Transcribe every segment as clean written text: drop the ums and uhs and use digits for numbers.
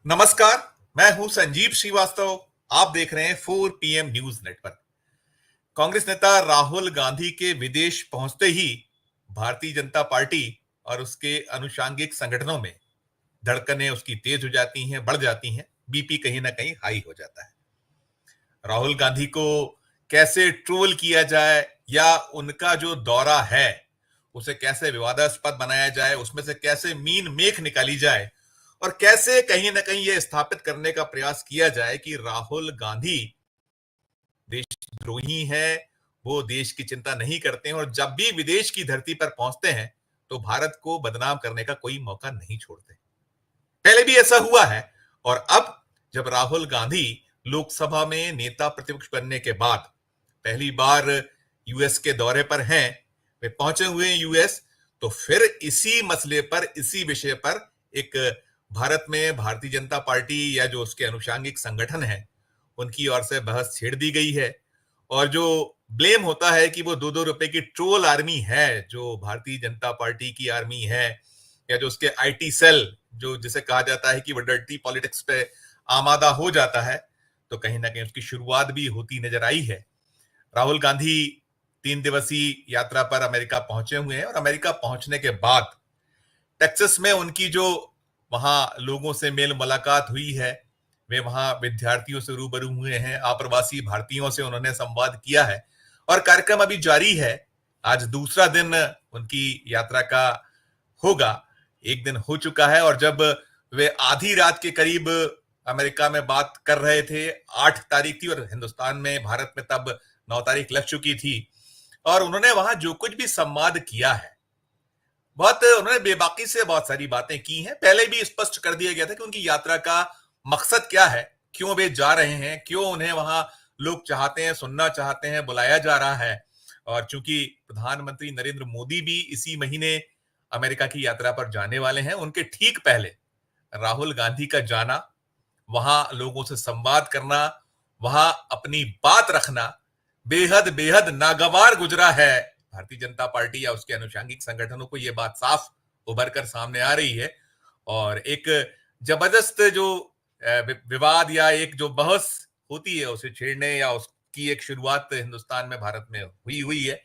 नमस्कार। मैं हूं संजीव श्रीवास्तव। आप देख रहे हैं 4 PM न्यूज नेटवर्क। कांग्रेस नेता राहुल गांधी के विदेश पहुंचते ही भारतीय जनता पार्टी और उसके अनुषांगिक संगठनों में धड़कनें उसकी तेज हो जाती हैं, बढ़ जाती हैं, बीपी कहीं ना कहीं हाई हो जाता है। राहुल गांधी को कैसे ट्रोल किया जाए या उनका जो दौरा है उसे कैसे विवादास्पद बनाया जाए, उसमें से कैसे मीन मेख निकाली जाए और कैसे कहीं ना कहीं यह स्थापित करने का प्रयास किया जाए कि राहुल गांधी देशद्रोही हैं, वो देश की चिंता नहीं करते हैं और जब भी विदेश की धरती पर पहुंचते हैं तो भारत को बदनाम करने का कोई मौका नहीं छोड़ते। पहले भी ऐसा हुआ है और अब जब राहुल गांधी लोकसभा में नेता प्रतिपक्ष बनने के बाद पहली बार यूएस के दौरे पर हैं, वे पहुंचे हुए हैं यूएस, तो फिर इसी मसले पर, इसी विषय पर एक भारत में भारतीय जनता पार्टी या जो उसके अनुषांगिक संगठन है उनकी ओर से बहस छेड़ दी गई है और जो ब्लेम होता है कि वो 2-2 रुपए की ट्रोल आर्मी है, जो भारतीय जनता पार्टी की आर्मी है या जो उसके आईटी सेल, जो जिसे कहा जाता है कि वो डर्टी पॉलिटिक्स पे आमादा हो जाता है, तो कहीं ना कहीं उसकी शुरुआत भी होती नजर आई है। राहुल गांधी 3 दिवसीय यात्रा पर अमेरिका पहुंचे हुए हैं और अमेरिका पहुंचने के बाद टेक्सास में उनकी जो वहां लोगों से मेल मुलाकात हुई है, वे वहां विद्यार्थियों से रूबरू हुए हैं, अप्रवासी भारतीयों से उन्होंने संवाद किया है और कार्यक्रम अभी जारी है। आज दूसरा दिन उनकी यात्रा का होगा, एक दिन हो चुका है और जब वे आधी रात के करीब अमेरिका में बात कर रहे थे, 8 तारीख थी और हिंदुस्तान में, भारत में तब 9 तारीख लग चुकी थी, और उन्होंने वहां जो कुछ भी संवाद किया है, बहुत उन्होंने बेबाकी से बहुत सारी बातें की हैं। पहले भी स्पष्ट कर दिया गया था कि उनकी यात्रा का मकसद क्या है, क्यों वे जा रहे हैं, क्यों उन्हें वहां लोग चाहते हैं, सुनना चाहते हैं, बुलाया जा रहा है। और चूंकि प्रधानमंत्री नरेंद्र मोदी भी इसी महीने अमेरिका की यात्रा पर जाने वाले हैं, उनके ठीक पहले राहुल गांधी का जाना, वहां लोगों से संवाद करना, वहां अपनी बात रखना बेहद बेहद नागवार गुजरा है। भारतीय जनता पार्टी या उसके अनुषांगिक संगठनों को यह बात साफ उभर कर सामने आ रही है और एक जबरदस्त जो विवाद या एक जो बहस होती है उसे छेड़ने या उसकी एक शुरुआत हिंदुस्तान में, भारत में हुई है।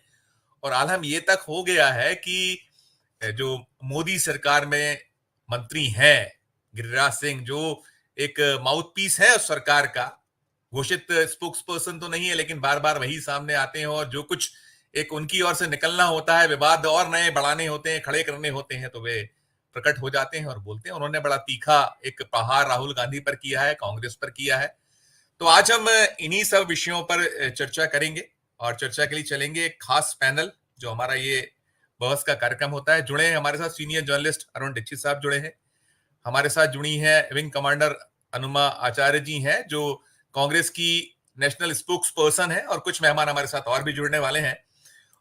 और आलम ये तक हो गया है कि जो मोदी सरकार में मंत्री हैं, गिरिराज सिंह, जो एक माउथ पीस है उस सरकार का, घोषित स्पोक्स पर्सन तो नहीं है लेकिन बार बार वही सामने आते हैं और जो कुछ एक उनकी ओर से निकलना होता है, विवाद और नए बढ़ाने होते हैं, खड़े करने होते हैं, तो वे प्रकट हो जाते हैं और बोलते हैं। उन्होंने बड़ा तीखा एक प्रहार राहुल गांधी पर किया है, कांग्रेस पर किया है। तो आज हम इन्हीं सब विषयों पर चर्चा करेंगे और चर्चा के लिए चलेंगे एक खास पैनल, जो हमारा ये बहस का कार्यक्रम होता है। जुड़े हैं हमारे साथ सीनियर जर्नलिस्ट अरुण दीक्षित साहब, जुड़े हैं हमारे साथ। जुड़ी हैं विंग कमांडर अनुमा आचार्य जी हैं, जो कांग्रेस की नेशनल स्पोक्स पर्सन है, और कुछ मेहमान हमारे साथ और भी जुड़ने वाले हैं।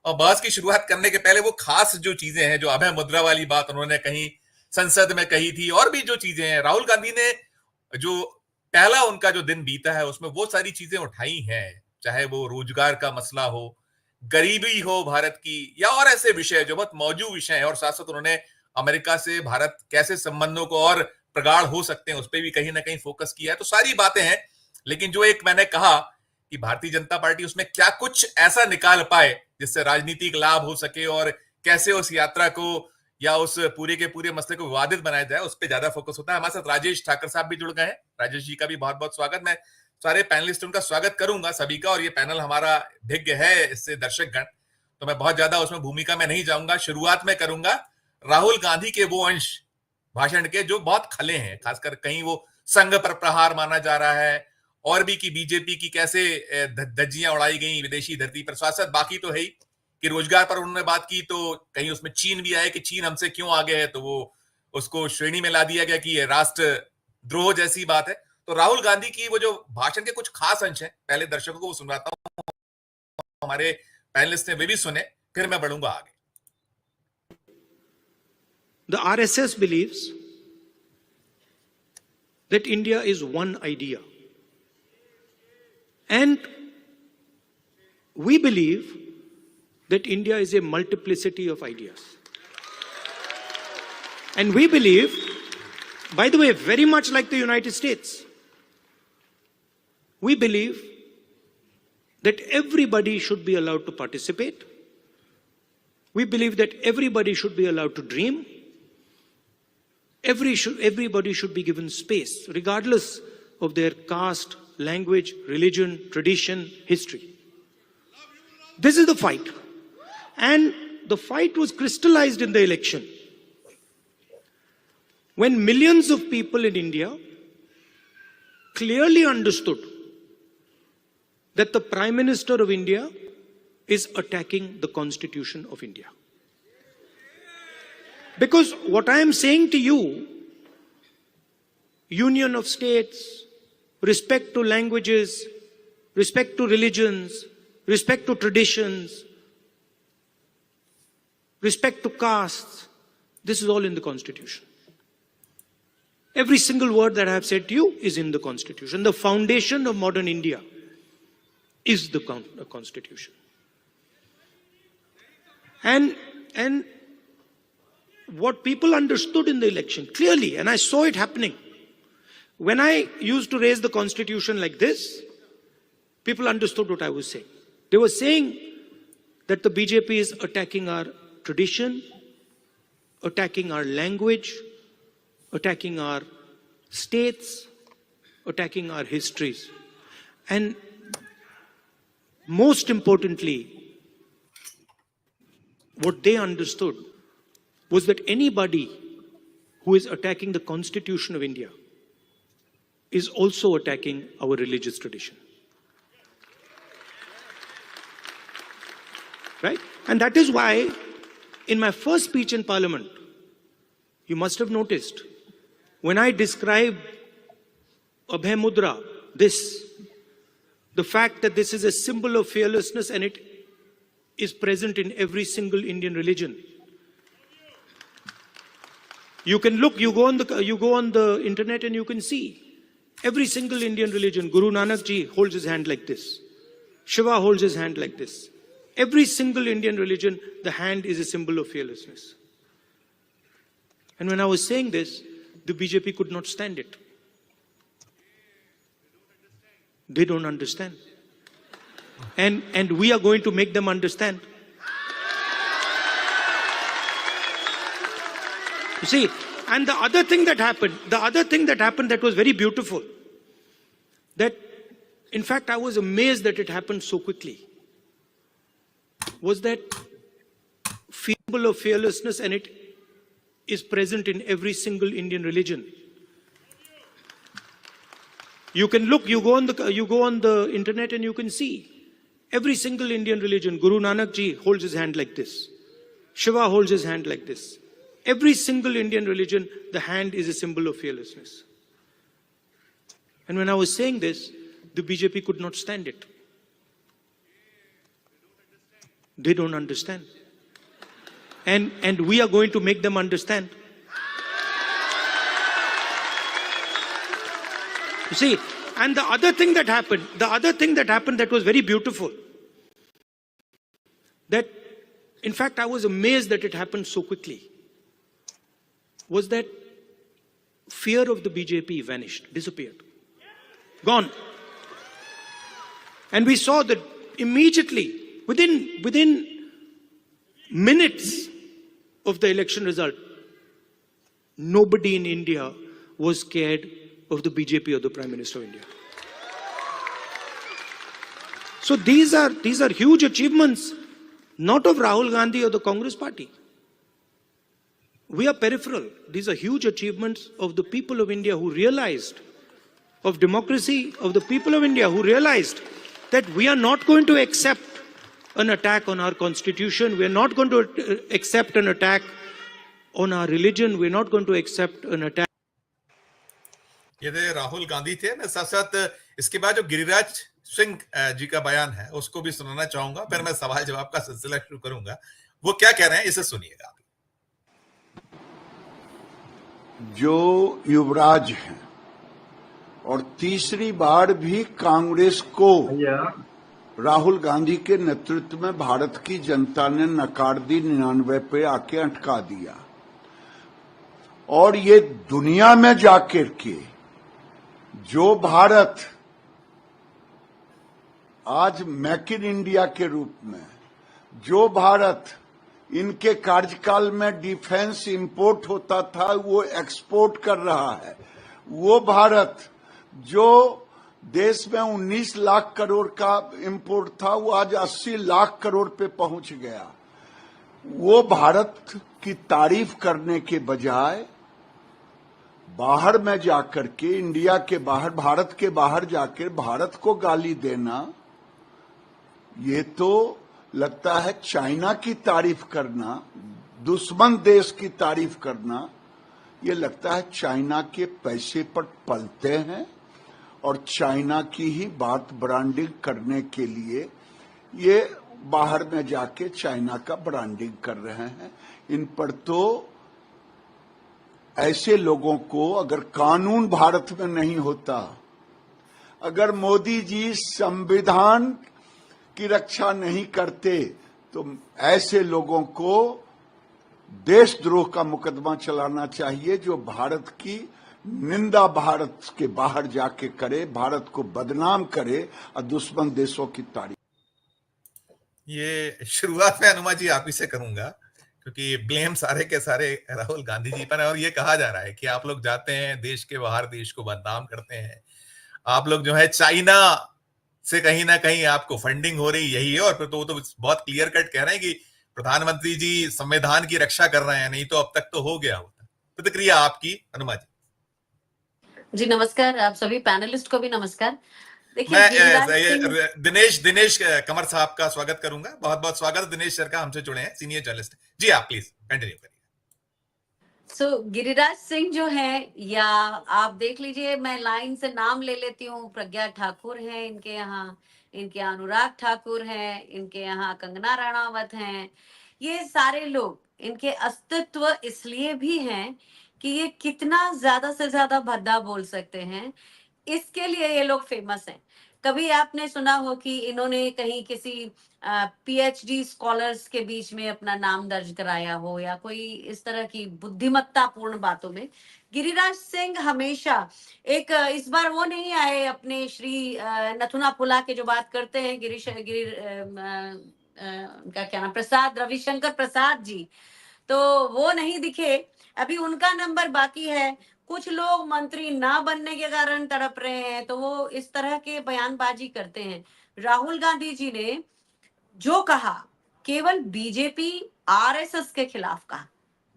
और बहस की शुरुआत करने के पहले वो खास जो चीजें हैं, जो अभय मुद्रा वाली बात उन्होंने कहीं संसद में कही थी, और भी जो चीजें हैं, राहुल गांधी ने जो पहला उनका जो दिन बीता है उसमें वो सारी चीजें उठाई हैं, चाहे वो रोजगार का मसला हो, गरीबी हो भारत की, या और ऐसे विषय जो बहुत मौजूद विषय है। और साथ साथ उन्होंने अमेरिका से भारत कैसे संबंधों को और प्रगाढ़ हो सकते हैं उस पर भी कहीं ना कहीं फोकस किया है। तो सारी बातें हैं, लेकिन जो एक मैंने कहा कि भारतीय जनता पार्टी उसमें क्या कुछ ऐसा निकाल पाए जिससे राजनीतिक लाभ हो सके और कैसे उस यात्रा को या उस पूरे के पूरे मसले को विवादित बनाया जाए, उस पर ज्यादा फोकस होता है। हमारे साथ राजेश ठाकर साहब भी जुड़ गए हैं। राजेश जी का भी बहुत बहुत स्वागत। मैं सारे पैनलिस्टों का स्वागत करूंगा सभी का, और ये पैनल हमारा भिज्ञ है इससे दर्शकगण, तो मैं बहुत ज्यादा उसमें भूमिका में नहीं जाऊंगा। शुरुआत में करूंगा राहुल गांधी के वो अंश भाषण के जो बहुत खले हैं, खासकर कहीं वो संघ पर प्रहार माना जा रहा है, और भी कि बीजेपी की कैसे धज्जियां उड़ाई गई विदेशी धरती पर। साथ साथ बाकी तो है ही कि रोजगार पर उन्होंने बात की, तो कहीं उसमें चीन भी आए कि चीन हमसे क्यों आगे है, तो वो उसको श्रेणी में ला दिया गया कि ये राष्ट्र द्रोह जैसी बात है। तो राहुल गांधी की वो जो भाषण के कुछ खास अंश हैं, पहले दर्शकों को सुनाता हूं, हमारे पैनलिस्ट ने वे भी सुने, फिर मैं बढ़ूंगा आगे। The RSS believes that India is one idea. And we believe that India is a multiplicity of ideas. And we believe by the way, very much like the United States. We believe that everybody should be allowed to participate. We believe that everybody should be allowed to dream. Everybody should be given space, regardless of their caste, language, religion, tradition, history. This is the fight. And the fight was crystallized in the election, when millions of people in India clearly understood that the Prime Minister of India is attacking the Constitution of India. Because what I am saying to you, union of states, respect to languages, respect to religions, respect to traditions, respect to castes, this is all in the Constitution. Every single word that I have said to you is in the Constitution. The foundation of modern India is the Constitution. And what people understood in the election clearly, and I saw it happening, when I used to raise the Constitution like this, people understood what I was saying. They were saying that the BJP is attacking our tradition, attacking our language, attacking our states, attacking our histories. And most importantly, what they understood was that anybody who is attacking the Constitution of India is also attacking our religious tradition. Right? And that is why in my first speech in Parliament, you must have noticed, when I described Abhay Mudra, the fact that this is a symbol of fearlessness and it is present in every single Indian religion. You can look, you go on the internet and you can see every single Indian religion. Guru Nanak Ji holds his hand like this. Shiva holds his hand like this. Every single Indian religion, the hand is a symbol of fearlessness. And when I was saying this, the BJP could not stand it. They don't understand. And we are going to make them understand. You see, and the other thing that happened that was very beautiful, that in fact I was amazed that it happened so quickly, was that symbol of fearlessness, and it is present in every single Indian religion. You can look, you go on the internet and you can see every single Indian religion. Guru Nanak Ji holds his hand like this. Shiva holds his hand like this. Every single Indian religion, the hand is a symbol of fearlessness. And when I was saying this, the BJP could not stand it. They don't understand. And we are going to make them understand. You see, and the other thing that happened that was very beautiful, that in fact I was amazed that it happened so quickly, was that fear of the BJP vanished, disappeared, gone. And we saw that immediately, within minutes of the election result, nobody in India was scared of the BJP or the Prime Minister of India. So these are huge achievements, not of Rahul Gandhi or the Congress party. We are peripheral. These are huge achievements of the people of India who realized, of democracy, of the people of India who realized that we are not going to accept an attack on our constitution. We are not going to accept an attack on our religion. We are not going to accept an attack. ये थे राहुल गांधी थे। मैं साथ साथ इसके बाद जो गिरिराज सिंह जी का बयान है उसको भी सुनाना चाहूंगा, फिर मैं सवाल जवाब का सिलसिला शुरू करूंगा। वो क्या कह रहे हैं इसे सुनिएगा। जो युवराज हैं और तीसरी बार भी कांग्रेस को राहुल गांधी के नेतृत्व में भारत की जनता ने नकार दी, 99 पे आके अटका दिया। और ये दुनिया में जाकर के जो भारत आज मेक इन इंडिया के रूप में, जो भारत इनके कार्यकाल में डिफेंस इंपोर्ट होता था वो एक्सपोर्ट कर रहा है, वो भारत जो देश में 19 लाख करोड़ का इंपोर्ट था वो आज 80 लाख करोड़ पे पहुंच गया। वो भारत की तारीफ करने के बजाय बाहर में जाकर के, इंडिया के बाहर, भारत के बाहर जाकर भारत को गाली देना, ये तो लगता है चाइना की तारीफ करना, दुश्मन देश की तारीफ करना, ये लगता है चाइना के पैसे पर पलते हैं और चाइना की ही बात ब्रांडिंग करने के लिए ये बाहर में जाके चाइना का ब्रांडिंग कर रहे हैं। इन पर तो ऐसे लोगों को, अगर कानून भारत में नहीं होता, अगर मोदी जी संविधान की रक्षा नहीं करते, तो ऐसे लोगों को देशद्रोह का मुकदमा चलाना चाहिए, जो भारत की निंदा भारत के बाहर जाके करे, भारत को बदनाम करे और दुश्मन देशों की तारीफ। ये शुरुआत में हनुमा जी आप ही से करूंगा, क्योंकि ब्लेम सारे के सारे राहुल गांधी जी पर है। और ये कहा जा रहा है कि आप लोग जाते हैं देश के बाहर, देश को बदनाम करते हैं, आप लोग जो है चाइना से कहीं ना कहीं आपको फंडिंग हो रही, यही है। और फिर तो वो तो बहुत क्लियर कट कह रहे हैं कि प्रधानमंत्री जी संविधान की रक्षा कर रहे हैं, नहीं तो अब तक तो हो गया होता। प्रतिक्रिया आपकी हनुमा जी। जी नमस्कार, आप सभी पैनलिस्ट को भी नमस्कार। देखिए, मैं दिनेश कमर साहब का स्वागत करूंगा। बहुत बहुत स्वागत दिनेश सर का, हमसे जुड़े हैं, सीनियर जर्नलिस्ट। जी आप प्लीज कंटिन्यू करिए। गिरिराज सिंह जो है, या आप देख लीजिए, मैं लाइन से नाम ले लेती हूँ। प्रज्ञा ठाकुर है इनके यहाँ, इनके अनुराग ठाकुर है, इनके यहाँ कंगना रणावत हैं। ये सारे लोग, इनके अस्तित्व इसलिए भी हैं कि ये कितना ज्यादा से ज्यादा भद्दा बोल सकते हैं, इसके लिए ये लोग फेमस हैं। कभी आपने सुना हो कि इन्होंने कहीं किसी पीएचडी स्कॉलर्स के बीच में अपना नाम दर्ज कराया हो, या कोई इस तरह की बुद्धिमत्ता पूर्ण बातों में? गिरिराज सिंह हमेशा एक, इस बार वो नहीं आए अपने श्री नथुना पुला के जो बात करते हैं, उनका क्या नाम, प्रसाद, रविशंकर प्रसाद जी, तो वो नहीं दिखे। अभी उनका नंबर बाकी है। कुछ लोग मंत्री ना बनने के कारण तड़प रहे हैं, तो वो इस तरह के बयानबाजी करते हैं। राहुल गांधी जी ने जो कहा, केवल बीजेपी आरएसएस के खिलाफ कहा,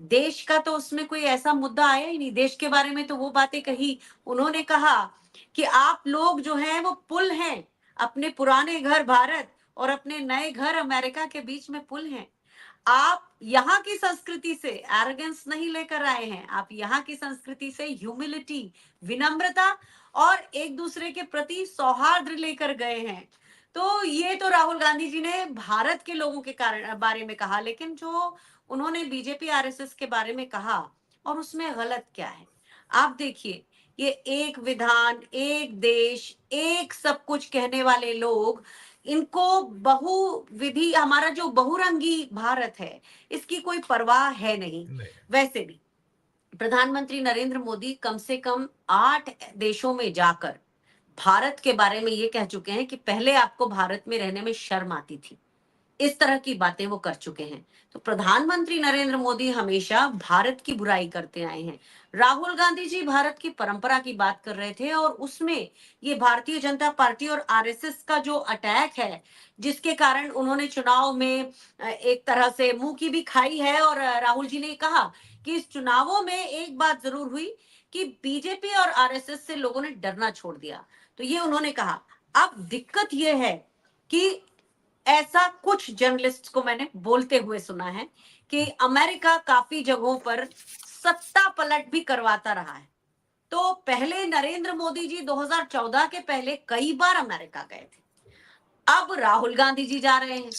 देश का तो उसमें कोई ऐसा मुद्दा आया ही नहीं। देश के बारे में तो वो बातें कही। उन्होंने कहा कि आप लोग जो हैं वो पुल हैं, अपने पुराने घर भारत और अपने नए घर अमेरिका के बीच में पुल हैं। आप यहाँ की संस्कृति से एरोगेंस नहीं लेकर आए हैं, आप यहाँ की संस्कृति से ह्यूमिलिटी, विनम्रता और एक दूसरे के प्रति सौहार्द लेकर गए हैं। तो ये तो राहुल गांधी जी ने भारत के लोगों के बारे में कहा, लेकिन जो उन्होंने बीजेपी आरएसएस के बारे में कहा, और उसमें गलत क्या है? आप देखिए, ये एक विधान, एक देश, एक सब कुछ कहने वाले लोग, इनको बहुविधि, हमारा जो बहुरंगी भारत है, इसकी कोई परवाह है नहीं। वैसे भी प्रधानमंत्री नरेंद्र मोदी कम से कम 8 देशों में जाकर भारत के बारे में ये कह चुके हैं कि पहले आपको भारत में रहने में शर्म आती थी। इस तरह की बातें वो कर चुके हैं। तो प्रधानमंत्री नरेंद्र मोदी हमेशा भारत की बुराई करते आए हैं। राहुल गांधी जी भारत की परंपरा की बात कर रहे थे, और उसमें ये भारतीय जनता पार्टी और आरएसएस का जो अटैक है, जिसके कारण उन्होंने चुनाव में एक तरह से मुंह की भी खाई है। और राहुल जी ने कहा कि इस चुनावों में एक बात जरूर हुई कि बीजेपी और आरएसएस से लोगों ने डरना छोड़ दिया। तो ये उन्होंने कहा। अब दिक्कत ये है कि ऐसा कुछ जर्नलिस्ट को मैंने बोलते हुए सुना है कि अमेरिका काफी जगहों पर सत्ता पलट भी करवाता रहा है। तो पहले नरेंद्र मोदी जी 2014 के पहले कई बार अमेरिका गए थे, अब राहुल गांधी जी जा रहे हैं।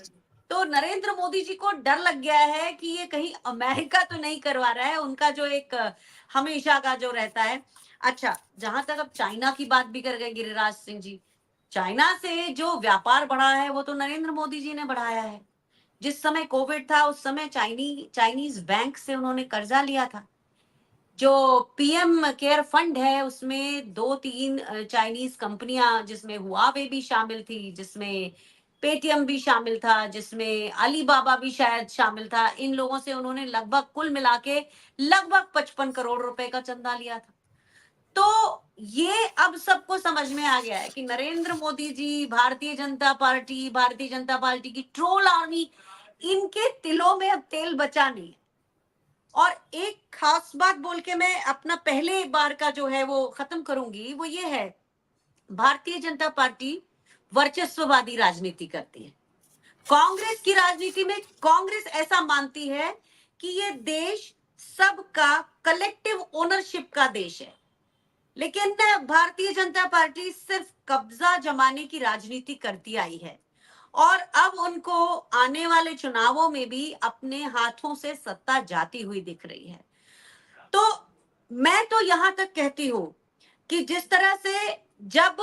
तो नरेंद्र मोदी जी को डर लग गया है कि ये कहीं अमेरिका तो नहीं करवा रहा है, उनका जो एक हमेशा का जो रहता है। अच्छा, जहां तक अब चाइना की बात भी कर गए गिरिराज सिंह जी, चाइना से जो व्यापार बढ़ा है वो तो नरेंद्र मोदी जी ने बढ़ाया है। जिस समय कोविड था, उस समय चाइनीज बैंक से उन्होंने कर्जा लिया था। जो पीएम केयर फंड है उसमें 2-3 चाइनीज कंपनियां, जिसमें हुआवे भी शामिल थी, जिसमें पेटीएम भी शामिल था, जिसमें अलीबाबा भी शायद शामिल था, इन लोगों से उन्होंने लगभग कुल मिला के लगभग 55 करोड़ रुपए का चंदा लिया था। तो ये अब सबको समझ में आ गया है कि नरेंद्र मोदी जी, भारतीय जनता पार्टी की ट्रोल आर्मी, इनके तिलों में अब तेल बचा नहीं है। और एक खास बात बोल के मैं अपना पहले बार का जो है वो खत्म करूंगी, वो ये है, भारतीय जनता पार्टी वर्चस्ववादी राजनीति करती है। कांग्रेस की राजनीति में कांग्रेस ऐसा मानती है कि ये देश सबका कलेक्टिव ओनरशिप का देश है, लेकिन भारतीय जनता पार्टी सिर्फ कब्जा जमाने की राजनीति करती आई है और अब उनको आने वाले चुनावों में भी अपने हाथों से सत्ता जाती हुई दिख रही है। तो मैं तो यहां तक कहती हूं कि जिस तरह से जब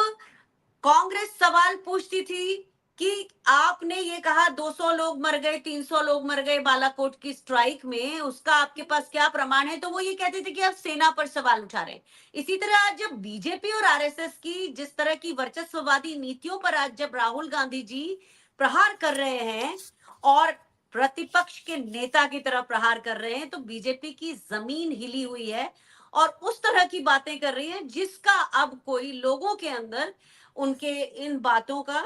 कांग्रेस सवाल पूछती थी कि आपने ये कहा 200 लोग मर गए, 300 लोग मर गए बालाकोट की स्ट्राइक में, उसका आपके पास क्या प्रमाण है, तो वो ये कहते थे कि आप सेना पर सवाल उठा रहे हैं। इसी तरह आज जब बीजेपी और आरएसएस की जिस तरह की वर्चस्ववादी नीतियों पर आज जब राहुल गांधी जी प्रहार कर रहे हैं और प्रतिपक्ष के नेता की तरह प्रहार कर रहे हैं, तो बीजेपी की जमीन हिली हुई है और उस तरह की बातें कर रही है जिसका अब कोई लोगों के अंदर उनके इन बातों का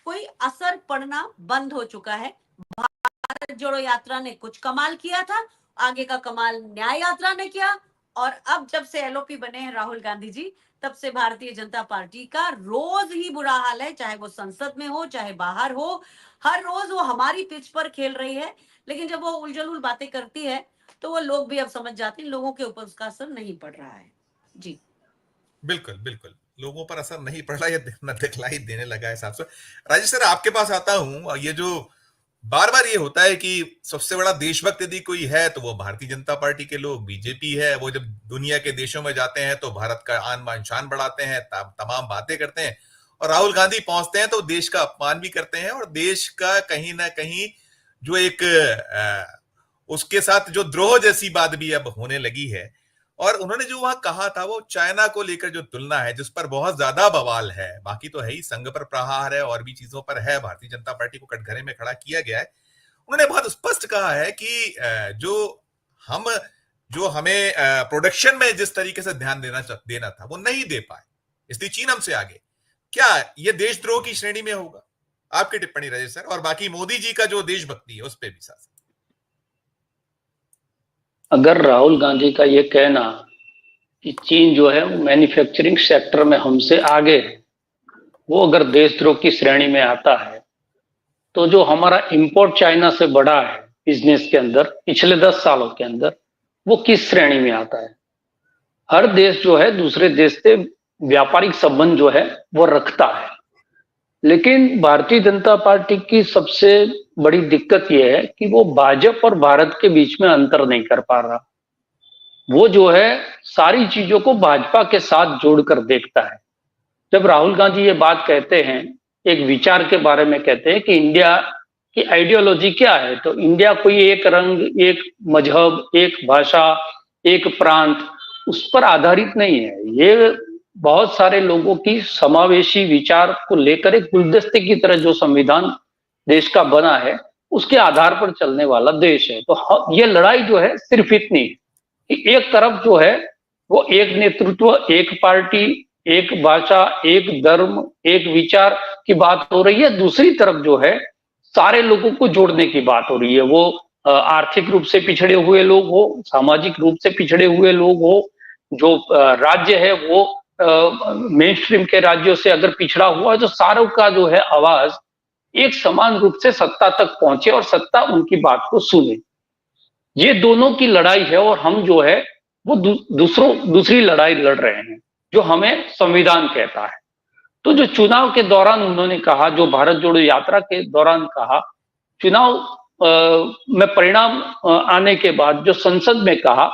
कोई असर पड़ना बंद हो चुका है। भारत जोड़ो यात्रा ने कुछ कमाल किया था, आगे का कमाल न्याय यात्रा ने किया, और अब जब से एलओपी बने हैं राहुल गांधी जी, तब से भारतीय जनता पार्टी का रोज ही बुरा हाल है, चाहे वो संसद में हो चाहे बाहर हो। हर रोज वो हमारी पिच पर खेल रही है, लेकिन जब वो उलझुल बातें करती है तो वो लोग भी अब समझ जाते हैं लोगों के ऊपर उसका असर नहीं पड़ रहा है। जी बिल्कुल बिल्कुल, लोगों पर असर नहीं पड़ रहा, ये दिखलाई देने लगा है साफ साफ। राजेश सर, आपके पास आता हूं। ये जो बार बार ये होता है कि सबसे बड़ा देशभक्त यदि कोई है तो वो भारतीय जनता पार्टी के लोग, बीजेपी है। वो जब दुनिया के देशों में जाते हैं तो भारत का आन बान शान बढ़ाते हैं, तमाम बातें करते हैं, और राहुल गांधी पहुंचते हैं तो देश का अपमान भी करते हैं और देश का कहीं ना कहीं जो एक उसके साथ जो द्रोह जैसी बात भी अब होने लगी है। और उन्होंने जो वहां कहा था वो चाइना को लेकर जो तुलना है, जिस पर बहुत ज्यादा बवाल है, बाकी तो है ही, संघ पर प्रहार है और भी चीजों पर है, भारतीय जनता पार्टी को कटघरे में खड़ा किया गया है। उन्होंने बहुत स्पष्ट कहा है कि जो हमें प्रोडक्शन में जिस तरीके से ध्यान देना था वो नहीं दे पाए, इसलिए चीन हमसे आगे। क्या ये देशद्रोह की श्रेणी में होगा? आपकी टिप्पणी राजेश सर, और बाकी मोदी जी का जो देशभक्ति है उस पर भी साथ। अगर राहुल गांधी का ये कहना कि चीन जो है मैन्युफैक्चरिंग सेक्टर में हमसे आगे है, वो अगर देशद्रोह की श्रेणी में आता है, तो जो हमारा इंपोर्ट चाइना से बढ़ा है बिजनेस के अंदर पिछले 10 सालों के अंदर, वो किस श्रेणी में आता है? हर देश जो है दूसरे देश से व्यापारिक संबंध जो है वो रखता है, लेकिन भारतीय जनता पार्टी की सबसे बड़ी दिक्कत यह है कि वो भाजपा और भारत के बीच में अंतर नहीं कर पा रहा। वो जो है सारी चीजों को भाजपा के साथ जोड़कर देखता है। जब राहुल गांधी ये बात कहते हैं, एक विचार के बारे में कहते हैं कि इंडिया की आइडियोलॉजी क्या है, तो इंडिया कोई एक रंग, एक मजहब, एक भाषा, एक प्रांत, उस पर आधारित नहीं है। ये बहुत सारे लोगों की समावेशी विचार को लेकर एक गुलदस्ते की तरह जो संविधान देश का बना है उसके आधार पर चलने वाला देश है। तो ये लड़ाई जो है सिर्फ इतनी कि एक तरफ जो है वो एक नेतृत्व, एक पार्टी, एक भाषा, एक धर्म, एक विचार की बात हो रही है, दूसरी तरफ जो है सारे लोगों को जोड़ने की बात हो रही है। वो आर्थिक रूप से पिछड़े हुए लोग हो, सामाजिक रूप से पिछड़े हुए लोग हो, जो राज्य है वो मेन स्ट्रीम के राज्यों से अगर पिछड़ा हुआ है, तो सारों का जो है आवाज एक समान रूप से सत्ता तक पहुंचे और सत्ता उनकी बात को सुने। ये दोनों की लड़ाई है और हम जो है वो दूसरी लड़ाई लड़ रहे हैं जो हमें संविधान कहता है। तो जो चुनाव के दौरान उन्होंने कहा, जो भारत जोड़ो यात्रा के दौरान कहा, चुनाव में परिणाम आने के बाद जो संसद में कहा,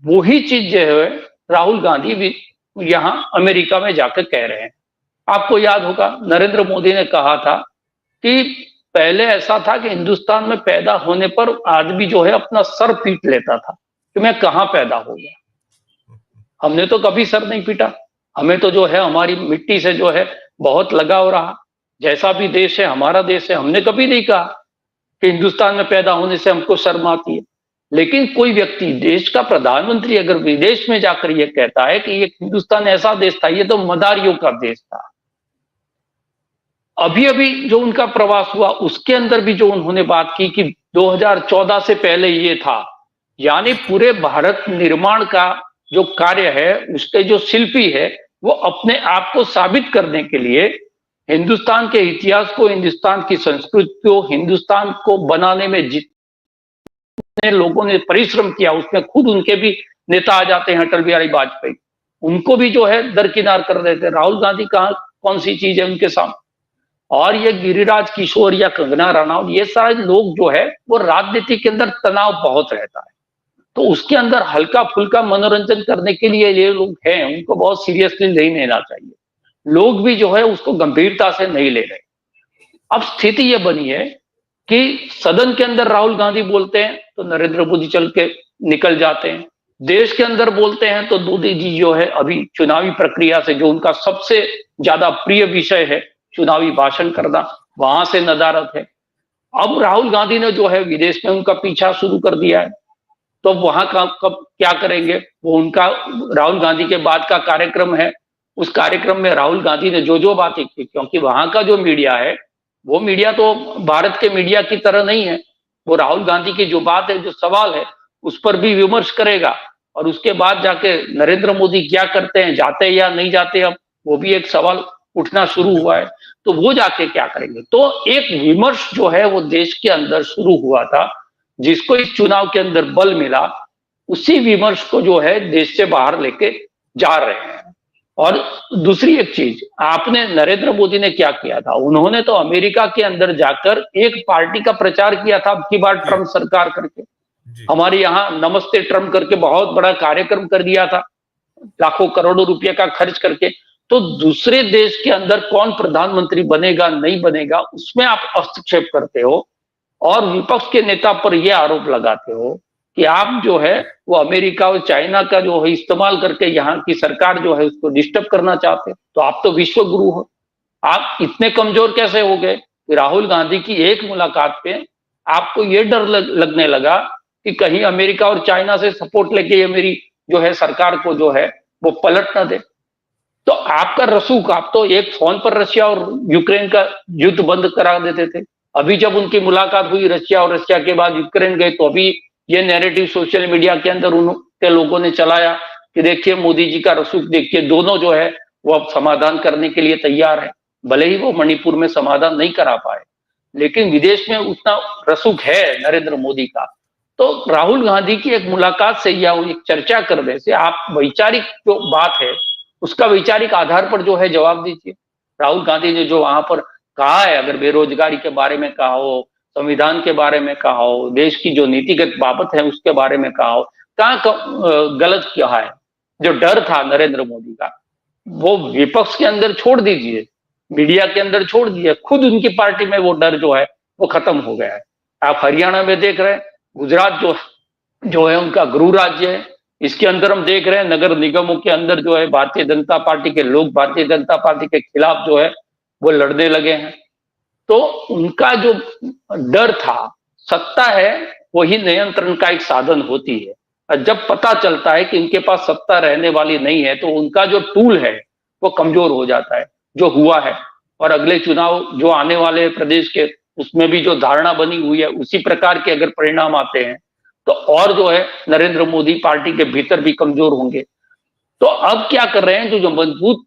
वही चीज जो है राहुल गांधी भी यहां अमेरिका में जाकर कह रहे हैं। आपको याद होगा नरेंद्र मोदी ने कहा था कि पहले ऐसा था कि हिंदुस्तान में पैदा होने पर आदमी जो है अपना सर पीट लेता था कि मैं कहां पैदा हो गया, हमने तो कभी सर नहीं पीटा, हमें तो जो है हमारी मिट्टी से जो है बहुत लगाव रहा। जैसा भी देश है हमारा देश है, हमने कभी नहीं कहा कि हिंदुस्तान में पैदा होने से हमको शर्म आती है। लेकिन कोई व्यक्ति, देश का प्रधानमंत्री अगर विदेश में जाकर ये कहता है कि ये हिंदुस्तान ऐसा देश था, ये तो मदारियों का देश था। अभी अभी जो उनका प्रवास हुआ उसके अंदर भी जो उन्होंने बात की कि 2014 से पहले ये था, यानी पूरे भारत निर्माण का जो कार्य है उसके जो शिल्पी है वो अपने आप को साबित करने के लिए हिंदुस्तान के इतिहास को, हिंदुस्तान की संस्कृति को, हिंदुस्तान को बनाने में जितने लोगों ने परिश्रम किया उसमें खुद उनके भी नेता आ जाते हैं, अटल बिहारी वाजपेयी, उनको भी जो है दरकिनार कर देते। राहुल गांधी कहाँ कौन सी चीज है उनके सामने। और ये गिरिराज किशोर या कंगना रनौत, ये सारे लोग जो है वो राजनीति के अंदर तनाव बहुत रहता है, तो उसके अंदर हल्का फुल्का मनोरंजन करने के लिए ये लोग हैं, उनको बहुत सीरियसली नहीं लेना चाहिए। लोग भी जो है उसको गंभीरता से नहीं ले रहे। अब स्थिति ये बनी है कि सदन के अंदर राहुल गांधी बोलते हैं तो नरेंद्र मोदी चल के निकल जाते हैं, देश के अंदर बोलते हैं तो मोदी जी जो है अभी चुनावी प्रक्रिया से जो उनका सबसे ज्यादा प्रिय विषय है चुनावी भाषण करना, वहां से नदारत है। अब राहुल गांधी ने जो है विदेश में उनका पीछा शुरू कर दिया है, तो वहां का कब क्या करेंगे वो उनका राहुल गांधी के बाद का कार्यक्रम है। उस कार्यक्रम में राहुल गांधी ने जो जो बातें की, क्योंकि वहां का जो मीडिया है वो मीडिया तो भारत के मीडिया की तरह नहीं है, वो राहुल गांधी की जो बात है, जो सवाल है उस पर भी विमर्श करेगा, और उसके बाद जाके नरेंद्र मोदी क्या करते हैं, जाते हैं या नहीं जाते, अब वो भी एक सवाल उठना शुरू हुआ है, तो वो जाके क्या करेंगे। तो एक विमर्श जो है वो देश के अंदर शुरू हुआ था, जिसको इस चुनाव के अंदर बल मिला, उसी विमर्श को जो है देश से बाहर लेके जा रहे हैं। और दूसरी एक चीज, आपने नरेंद्र मोदी ने क्या किया था, उन्होंने तो अमेरिका के अंदर जाकर एक पार्टी का प्रचार किया था, अब की बार ट्रम्प सरकार करके, हमारे यहाँ नमस्ते ट्रम्प करके बहुत बड़ा कार्यक्रम कर दिया था, लाखों करोड़ों रुपए का खर्च करके। तो दूसरे देश के अंदर कौन प्रधानमंत्री बनेगा नहीं बनेगा उसमें आप हस्तक्षेप करते हो, और विपक्ष के नेता पर यह आरोप लगाते हो कि आप जो है वो अमेरिका और चाइना का जो है इस्तेमाल करके यहाँ की सरकार जो है उसको डिस्टर्ब करना चाहते। तो आप तो विश्व गुरु हो, आप इतने कमजोर कैसे हो गए कि राहुल गांधी की एक मुलाकात पे आपको ये डर लगने लगा कि कहीं अमेरिका और चाइना से सपोर्ट लेके ये मेरी जो है सरकार को जो है वो पलट ना दे। तो आपका रसूख, आप तो एक फोन पर रशिया और यूक्रेन का युद्ध बंद करा देते थे। अभी जब उनकी मुलाकात हुई रशिया और रशिया के बाद यूक्रेन गए, तो अभी ये नैरेटिव सोशल मीडिया के अंदर उनके लोगों ने चलाया कि देखिए मोदी जी का रसूख देखिए, दोनों जो है वो अब समाधान करने के लिए तैयार है। भले ही वो मणिपुर में समाधान नहीं करा पाए, लेकिन विदेश में उतना रसूख है नरेंद्र मोदी का। तो राहुल गांधी की एक मुलाकात से या एक चर्चा करने से आप वैचारिक जो बात है उसका वैचारिक आधार पर जो है जवाब दीजिए। राहुल गांधी ने जो वहां पर कहा है, अगर बेरोजगारी के बारे में कहा हो, संविधान के बारे में कहा हो, देश की जो नीतिगत बाबत है उसके बारे में कहा हो, कहाँ गलत क्या है। जो डर था नरेंद्र मोदी का वो विपक्ष के अंदर छोड़ दीजिए, मीडिया के अंदर छोड़ दीजिए, खुद उनकी पार्टी में वो डर जो है वो खत्म हो गया है। आप हरियाणा में देख रहे हैं, गुजरात जो है उनका गृह राज्य है, इसके अंदर हम देख रहे हैं नगर निगमों के अंदर जो है भारतीय जनता पार्टी के लोग भारतीय जनता पार्टी के खिलाफ जो है वो लड़ने लगे हैं। तो उनका जो डर था, सत्ता है वही नियंत्रण का एक साधन होती है, और जब पता चलता है कि इनके पास सत्ता रहने वाली नहीं है तो उनका जो टूल है वो कमजोर हो जाता है, जो हुआ है। और अगले चुनाव जो आने वाले हैं प्रदेश के, उसमें भी जो धारणा बनी हुई है उसी प्रकार के अगर परिणाम आते हैं तो और जो है नरेंद्र मोदी पार्टी के भीतर भी कमजोर होंगे। तो अब क्या कर रहे हैं, जो मजबूत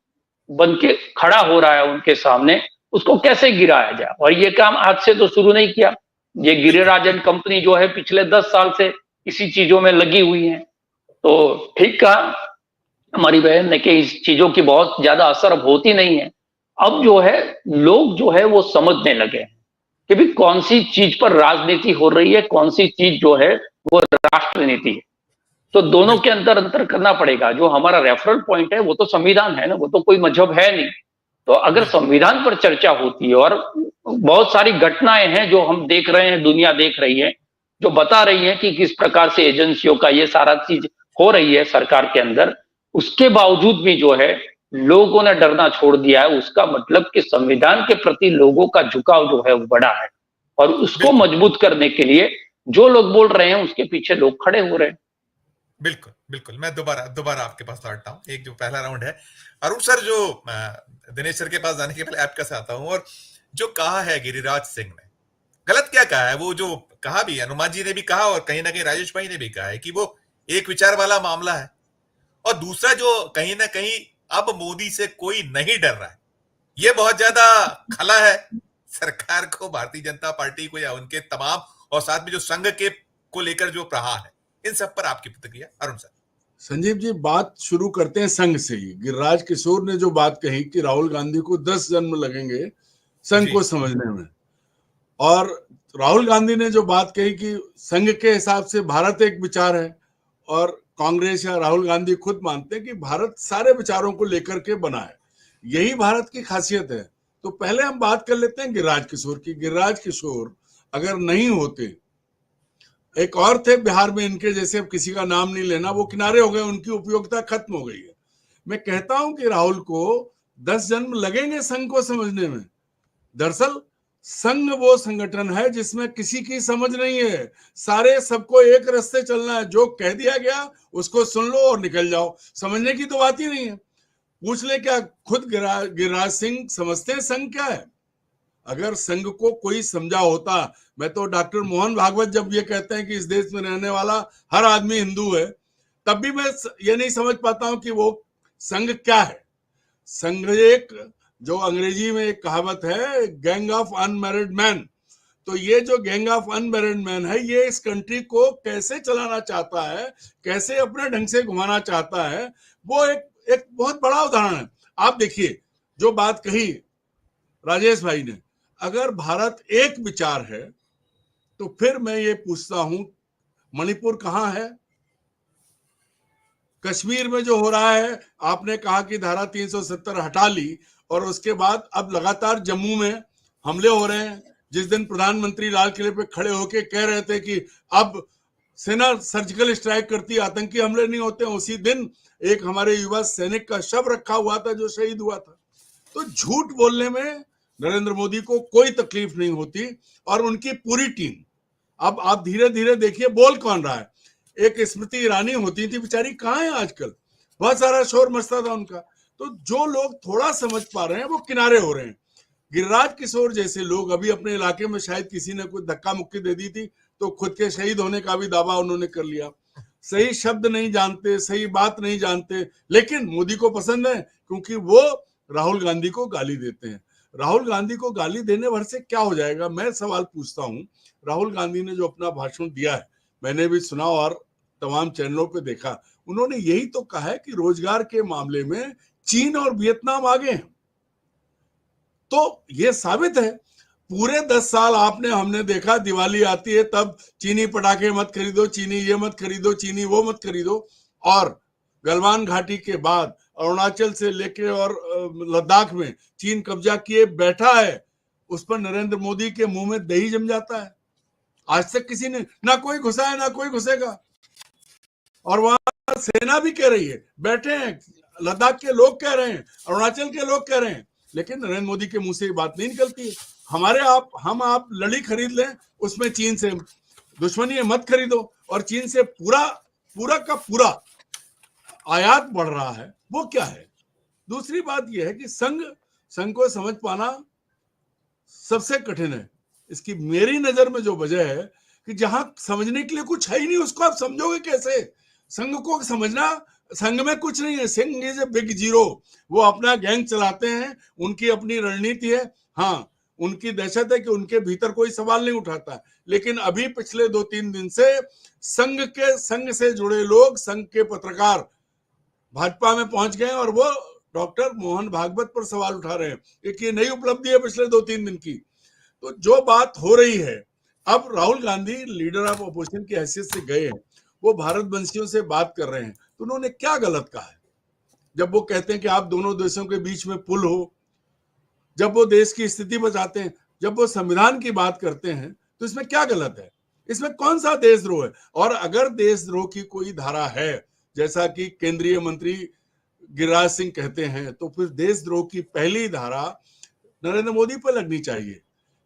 बन के खड़ा हो रहा है उनके सामने, उसको कैसे गिराया जाए। और ये काम आज से तो शुरू नहीं किया, ये गिरिराजन कंपनी जो है पिछले 10 साल से इसी चीजों में लगी हुई है। तो ठीक कहा हमारी बहन ने कि इस चीजों की बहुत ज्यादा असर अब होती नहीं है। अब जो है लोग जो है वो समझने लगे हैं कि भी कौन सी चीज पर राजनीति हो रही है, कौन सी चीज जो है वो राष्ट्रनीति है। तो दोनों के अंदर अंतर करना पड़ेगा। जो हमारा रेफरल पॉइंट है वो तो संविधान है ना, वो तो कोई मजहब है नहीं। तो अगर संविधान पर चर्चा होती है, और बहुत सारी घटनाएं हैं जो हम देख रहे हैं, दुनिया देख रही है, जो बता रही है कि किस प्रकार से एजेंसियों का ये सारा चीज हो रही है सरकार के अंदर, उसके बावजूद भी जो है लोगों ने डरना छोड़ दिया है। उसका मतलब कि संविधान के प्रति लोगों का झुकाव जो है वो बड़ा है, और उसको बिल्कुल मजबूत करने के लिए जो लोग बोल रहे हैं उसके पीछे लोग खड़े हो रहे हैं। बिल्कुल बिल्कुल, मैं दोबारा दोबारा आपके पास लौटता हूँ। एक जो पहला राउंड है, अरुण सर, जो दिनेश सर के पास जाने के पहले आपके पास आता हूँ। और जो कहा है गिरिराज सिंह ने, गलत क्या कहा है? वो जो कहा भी हनुमान जी ने भी कहा, और कहीं ना कहीं राजेश भाई ने भी कहा है कि वो एक विचार वाला मामला है। और दूसरा जो कहीं ना कहीं अब मोदी से कोई नहीं डर रहा है, ये बहुत ज्यादा खला है सरकार को, भारतीय जनता पार्टी को, या उनके तमाम, और साथ में जो संघ के को लेकर जो प्रहार है, इन सब पर आपकी प्रतिक्रिया अरुण सर। संजीव जी, बात शुरू करते हैं संघ से ही। गिरिराज किशोर ने जो बात कही कि राहुल गांधी को 10 जन्म लगेंगे संघ जी को समझने में, और राहुल गांधी ने जो बात कही कि संघ के हिसाब से भारत एक विचार है, और कांग्रेस या राहुल गांधी खुद मानते हैं कि भारत सारे विचारों को लेकर के बना है, यही भारत की खासियत है। तो पहले हम बात कर लेते हैं गिरिराज किशोर की। गिरिराज किशोर अगर नहीं होते, एक और थे बिहार में इनके जैसे, अब किसी का नाम नहीं लेना, वो किनारे हो गए, उनकी उपयोगिता खत्म हो गई है। मैं कहता हूं कि राहुल को 10 जन्म लगेंगे संघ को समझने में। दरअसल संघ वो संगठन है जिसमें किसी की समझ नहीं है, सारे सबको एक रास्ते चलना है, जो कह दिया गया उसको सुन लो और निकल जाओ, समझने की तो बात ही नहीं है। पूछ ले क्या खुद गिरिराज सिंह समझते हैं संघ क्या है? अगर संघ को कोई समझा होता, मैं तो डॉक्टर मोहन भागवत जब ये कहते हैं कि इस देश में रहने वाला हर आदमी हिंदू है, तब भी मैं ये नहीं समझ पाता हूं कि वो संघ क्या है। संघ एक, जो अंग्रेजी में एक कहावत है, गैंग ऑफ अनमैरिड मैन। तो ये जो गैंग ऑफ अनमैरिड मैन है, ये इस कंट्री को कैसे चलाना चाहता है, कैसे अपने ढंग से घुमाना चाहता है, वो एक बहुत बड़ा उदाहरण है। आप देखिए जो बात कही राजेश भाई ने, अगर भारत एक विचार है तो फिर मैं ये पूछता हूं, मणिपुर कहां है? कश्मीर में जो हो रहा है, आपने कहा कि धारा 370 हटा ली, और उसके बाद अब लगातार जम्मू में हमले हो रहे हैं। जिस दिन प्रधानमंत्री लाल किले पे खड़े होके कह रहे थे कि अब सेना सर्जिकल स्ट्राइक करती, आतंकी हमले नहीं होते, उसी दिन एक हमारे युवा सैनिक का शव रखा हुआ था जो शहीद हुआ था। तो झूठ बोलने में नरेंद्र मोदी को कोई तकलीफ नहीं होती, और उनकी पूरी टीम। अब आप धीरे धीरे देखिए बोल कौन रहा है। एक स्मृति ईरानी होती थी, बेचारी कहाँ है आजकल? बहुत सारा शोर मचता था उनका। तो जो लोग थोड़ा समझ पा रहे हैं वो किनारे हो रहे हैं। गिरिराज किशोर जैसे लोग, अभी अपने इलाके में शायद किसी ने कोई धक्का मुक्की दे दी थी तो खुद के शहीद होने का भी दावा उन्होंने कर लिया। सही शब्द नहीं जानते, सही बात नहीं जानते, लेकिन मोदी को पसंद है क्योंकि वो राहुल गांधी को गाली देते हैं। राहुल गांधी को गाली देने भर से क्या हो जाएगा? मैं सवाल पूछता हूं। राहुल गांधी ने जो अपना भाषण दिया है, मैंने भी सुना और तमाम चैनलों पे देखा, उन्होंने यही तो कहा है कि रोजगार के मामले में चीन और वियतनाम आगे हैं। तो ये साबित है, पूरे 10 साल आपने हमने देखा, दिवाली आती है तब चीनी पटाखे मत खरीदो, चीनी ये मत खरीदो, चीनी वो मत खरीदो, और गलवान घाटी के बाद अरुणाचल से लेके और लद्दाख में चीन कब्जा किए बैठा है, उस पर नरेंद्र मोदी के मुंह में दही जम जाता है। आज तक किसी ने, ना कोई घुसा है ना कोई घुसेगा, और वहां सेना भी कह रही है, बैठे हैं, लद्दाख के लोग कह रहे हैं, अरुणाचल के लोग कह रहे हैं, लेकिन नरेंद्र मोदी के मुंह से ये बात नहीं निकलती है। हम आप लड़ी खरीद लें, उसमें चीन से दुश्मनी है, मत खरीदो, और चीन से पूरा का पूरा आयात बढ़ रहा है, वो क्या है? दूसरी बात यह है कि संघ को समझ पाना सबसे कठिन है। इसकी मेरी नजर में जो वजह है कि जहां समझने के लिए कुछ है ही नहीं, उसको आप समझोगे कैसे? संघ को समझना, संघ में कुछ नहीं है, संघ इज ए बिग जीरो। वो अपना गैंग चलाते हैं, उनकी अपनी रणनीति है। हाँ, उनकी दहशत है कि उनके भीतर कोई सवाल नहीं उठाता, लेकिन अभी पिछले 2-3 दिन से संघ से जुड़े लोग, संघ के पत्रकार भाजपा में पहुंच गए, और वो डॉक्टर मोहन भागवत पर सवाल उठा रहे हैं। एक ये नई उपलब्धि है पिछले 2-3 दिन की। तो जो बात हो रही है, अब Rahul Gandhi leader of opposition की हैसियत से गए हैं, वो भारतवंशियों से बात कर रहे हैं, तो उन्होंने क्या गलत कहा है? जब वो कहते हैं कि आप दोनों देशों के बीच में पुल हो, जब वो देश की स्थिति बचाते हैं, जब वो संविधान की बात करते हैं, तो इसमें क्या गलत है? इसमें कौन सा देशद्रोह है? और अगर देशद्रोह की कोई धारा है, जैसा कि केंद्रीय मंत्री गिरिराज सिंह कहते हैं, तो फिर देशद्रोह की पहली धारा नरेंद्र मोदी पर लगनी चाहिए,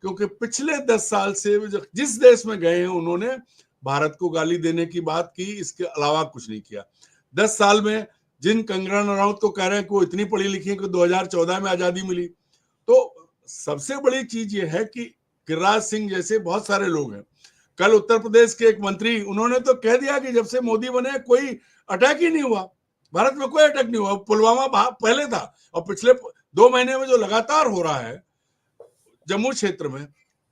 क्योंकि पिछले 10 साल से जिस देश में गए हैं उन्होंने भारत को गाली देने की बात की, इसके अलावा कुछ नहीं किया। 10 साल में जिन कंगना रनौत को कह रहे हैं कि वो इतनी पढ़ी लिखी है कि 2014 में आजादी मिली, तो सबसे बड़ी चीज ये है कि गिरिराज सिंह जैसे बहुत सारे लोग हैं। कल उत्तर प्रदेश के एक मंत्री, उन्होंने तो कह दिया कि जब से मोदी बने कोई अटैक ही नहीं हुआ, भारत में कोई अटैक नहीं हुआ, पुलवामा पहले था, और पिछले 2 महीने में जो लगातार हो रहा है जम्मू क्षेत्र में,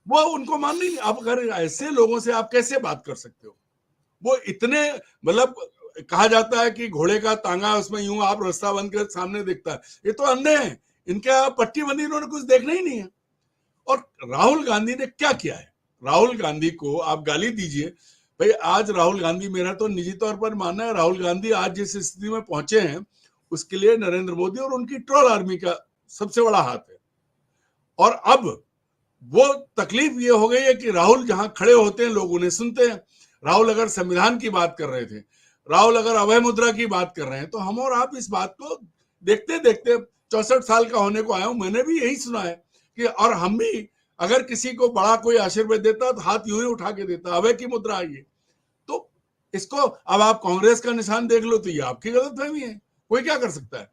वो उनको मान नहीं। आप अगर ऐसे लोगों से आप कैसे बात कर सकते हो? वो इतने, मतलब कहा जाता है कि घोड़े का तांगा उसमें यूं आप रास्ता बंद कर सामने देखता है, ये तो अंधे हैं, इनका पट्टी बंदी, इन्होंने कुछ देखना ही नहीं है। और राहुल गांधी ने क्या किया है? राहुल गांधी को आप गाली दीजिए भाई, आज राहुल गांधी, मेरा तो निजी तौर पर मानना है, राहुल गांधी आज जिस स्थिति में पहुंचे हैं उसके लिए नरेंद्र मोदी और उनकी ट्रोल आर्मी का सबसे बड़ा हाथ है। और अब वो तकलीफ ये हो गई है कि राहुल जहां खड़े होते हैं लोग उन्हें सुनते हैं। राहुल अगर संविधान की बात कर रहे थे, राहुल अगर अभय मुद्रा की बात कर रहे हैं, तो हम और आप इस बात को देखते देखते 64 साल का होने को आया हूं, मैंने भी यही सुना है कि, और हम भी अगर किसी को बड़ा कोई आशीर्वाद देता तो हाथ यूं ही उठा के देता, अभय की मुद्रा आई है। तो इसको अब आप कांग्रेस का निशान देख लो तो ये आपकी गलतफहमी है, कोई क्या कर सकता है?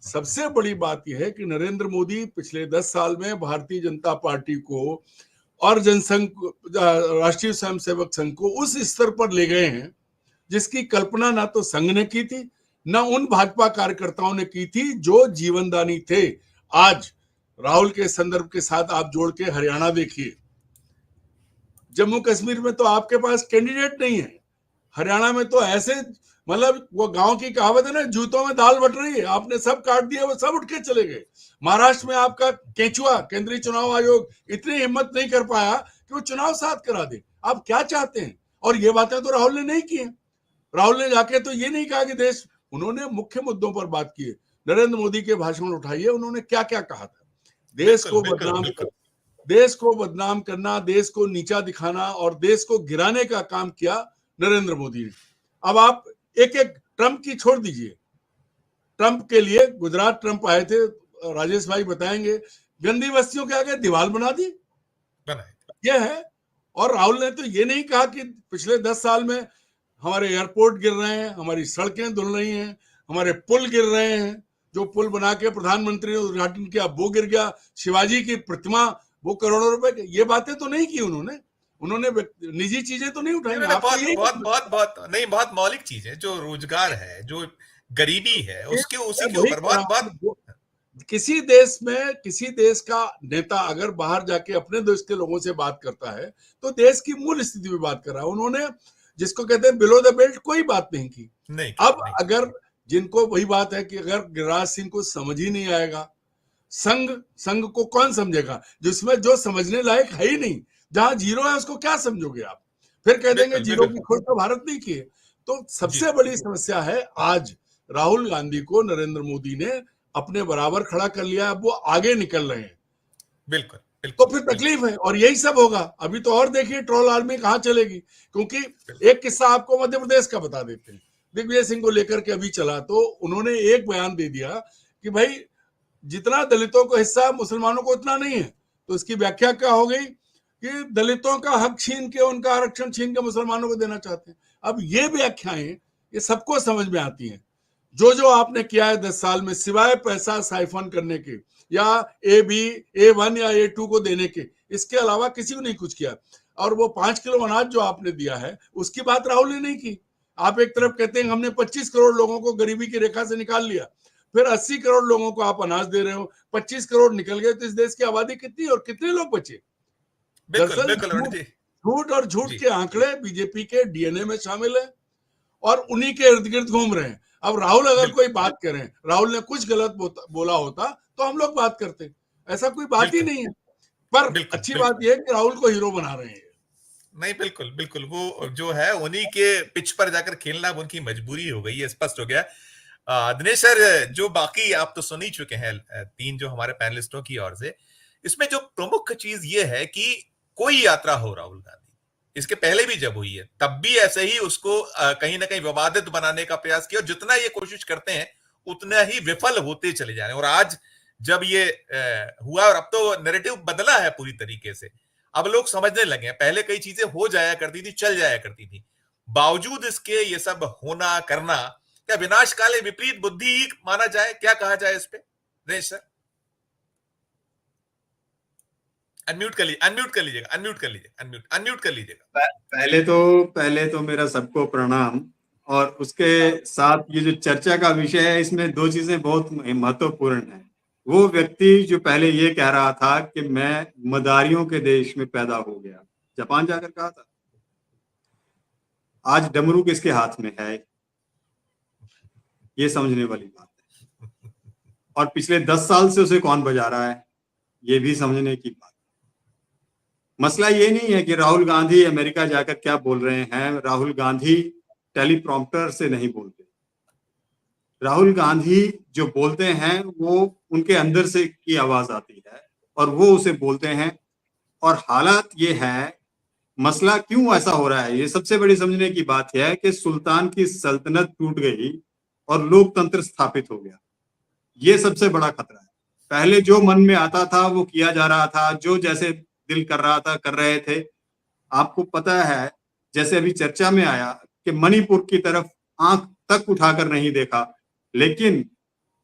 सबसे बड़ी बात यह है कि नरेंद्र मोदी पिछले 10 साल में भारतीय जनता पार्टी को और जनसंघ, राष्ट्रीय स्वयंसेवक संघ को उस स्तर पर ले गए हैं जिसकी कल्पना ना तो संघ ने की थी, ना उन भाजपा कार्यकर्ताओं ने की थी जो जीवनदानी थे। आज राहुल के संदर्भ के साथ आप जोड़ के हरियाणा देखिए, जम्मू कश्मीर में तो आपके पास कैंडिडेट नहीं है, हरियाणा में तो ऐसे, मतलब वो गांव की कहावत है ना, जूतों में दाल बट रही है, आपने सब काट दिया, वो सब उठ के चले गए। महाराष्ट्र में आपका केंचुआ, केंद्रीय चुनाव आयोग, इतनी हिम्मत नहीं कर पाया कि वो चुनाव साथ करा दे। आप क्या चाहते हैं? और ये बातें तो राहुल ने नहीं की है। राहुल ने जाके तो ये नहीं कहा कि देश, उन्होंने मुख्य मुद्दों पर बात की है। नरेंद्र मोदी के भाषण उठाइए, उन्होंने क्या क्या कहा था। देश को बदनाम करना, देश को नीचा दिखाना और देश को गिराने का काम किया नरेंद्र मोदी ने। अब आप एक एक ट्रंप की छोड़ दीजिए, ट्रंप के लिए गुजरात ट्रंप आए थे, राजेश भाई बताएंगे, गंदी बस्तियों के आगे दीवार बना दी, ये है। और राहुल ने तो ये नहीं कहा कि पिछले 10 साल में हमारे एयरपोर्ट गिर रहे हैं, हमारी सड़कें धुल रही हैं, हमारे पुल गिर रहे हैं, जो पुल बना के प्रधानमंत्री ने उद्घाटन किया वो गिर गया, शिवाजी की प्रतिमा वो करोड़ों रुपए की, ये बातें तो नहीं की उन्होंने निजी चीजें तो नहीं उठाई। बहुत मौलिक चीजें, जो रोजगार है, जो गरीबी है, उसके उसी के ऊपर बहुत। किसी देश का नेता अगर बाहर जाके अपने देश के लोगों से बात करता है तो देश की मूल स्थिति में बात कर रहा है। उन्होंने जिसको कहते हैं बिलो द बेल्ट कोई बात नहीं की। अब अगर जिनको वही बात है कि अगर गिरिराज सिंह को समझ ही नहीं आएगा, संघ को कौन समझेगा, जिसमें जो समझने लायक है ही नहीं, जहां जीरो है उसको क्या समझोगे आप? फिर कह देंगे जीरो की खोज तो भारत नहीं की है। तो सबसे बड़ी समस्या है, आज राहुल गांधी को नरेंद्र मोदी ने अपने बराबर खड़ा कर लिया, अब वो आगे निकल रहे हैं। बिल्कुल, तो फिर तकलीफ है, और यही सब होगा। अभी तो और देखिए ट्रोल आर्मी कहां चलेगी, क्योंकि एक किस्सा आपको मध्य प्रदेश का बता देते हैं, दिग्विजय सिंह को लेकर के अभी चला, तो उन्होंने एक बयान दे दिया कि भाई जितना दलितों को हिस्सा मुसलमानों को उतना नहीं है। तो इसकी व्याख्या क्या हो गई कि दलितों का हक छीन के, उनका आरक्षण छीन के मुसलमानों को देना चाहते हैं। अब ये व्याख्याएं ये सबको समझ में आती हैं। जो आपने किया है 10 साल में, सिवाय पैसा साइफन करने के या A1 या A2 को देने के, इसके अलावा किसी को नहीं कुछ किया। और वो 5 किलो अनाज जो आपने दिया है उसकी बात राहुल ने नहीं की। आप एक तरफ कहते हैं हमने 25 करोड़ लोगों को गरीबी की रेखा से निकाल लिया, फिर 80 करोड़ लोगों को आप अनाज दे रहे हो, 25 करोड़ निकल गए, तो इस देश की आबादी कितनी और कितने लोग बचे? झूठ और झूठ के आंकड़े बीजेपी के डीएनए में शामिल है और उन्हीं के इर्द गिर्द घूम रहे हैं। अब राहुल अगर कोई बात करें, राहुल ने कुछ गलत बोला होता तो हम लोग बात करते, ऐसा कोई बात ही नहीं है। पर अच्छी बात यह है कि राहुल को हीरो बना रहे हैं। नहीं, बिल्कुल वो जो है उन्हीं के पिच पर जाकर खेलना अब उनकी मजबूरी हो गई है, स्पष्ट हो गया। दिनेश सर, जो बाकी आप तो सुन ही चुके हैं 3 जो हमारे पैनलिस्टों की ओर से, इसमें जो प्रमुख चीज ये है कि कोई यात्रा हो राहुल गांधी, इसके पहले भी जब हुई है तब भी ऐसे ही उसको कहीं ना कहीं विवादित बनाने का प्रयास किया, और जितना ये कोशिश करते हैं उतना ही विफल होते चले जा रहे हैं। और आज जब ये हुआ, और अब तो नैरेटिव बदला है पूरी तरीके से, अब लोग समझने लगे हैं। पहले कई चीजें हो जाया करती थी, चल जाया करती थी, बावजूद इसके ये सब होना करना क्या विनाश काले विपरीत बुद्धि ही माना जाए? क्या कहा जाए इस पे? दिनेश सर, अनम्यूट कर लीजिएगा, अनम्यूट कर लीजिएगा। पहले तो मेरा सबको प्रणाम। और उसके साथ ये जो चर्चा का विषय है, इसमें दो चीजें बहुत महत्वपूर्ण है। वो व्यक्ति जो पहले ये कह रहा था कि मैं मदारियों के देश में पैदा हो गया, जापान जाकर कहा था, आज डमरू किसके हाथ में है, ये समझने वाली बात है। और पिछले 10 साल से उसे कौन बजा रहा है, ये भी समझने की बात। मसला ये नहीं है कि राहुल गांधी अमेरिका जाकर क्या बोल रहे हैं। राहुल गांधी टेलीप्रॉम्प्टर से नहीं बोलते। राहुल गांधी जो बोलते हैं वो उनके अंदर से की आवाज आती है और वो उसे बोलते हैं। और हालात ये है, मसला क्यों ऐसा हो रहा है, ये सबसे बड़ी समझने की बात है कि सुल्तान की सल्तनत टूट गई और लोकतंत्र स्थापित हो गया। ये सबसे बड़ा खतरा है। पहले जो मन में आता था वो किया जा रहा था, जो जैसे दिल कर रहा था कर रहे थे। आपको पता है, जैसे अभी चर्चा में आया कि मणिपुर की तरफ आंख तक उठाकर नहीं देखा, लेकिन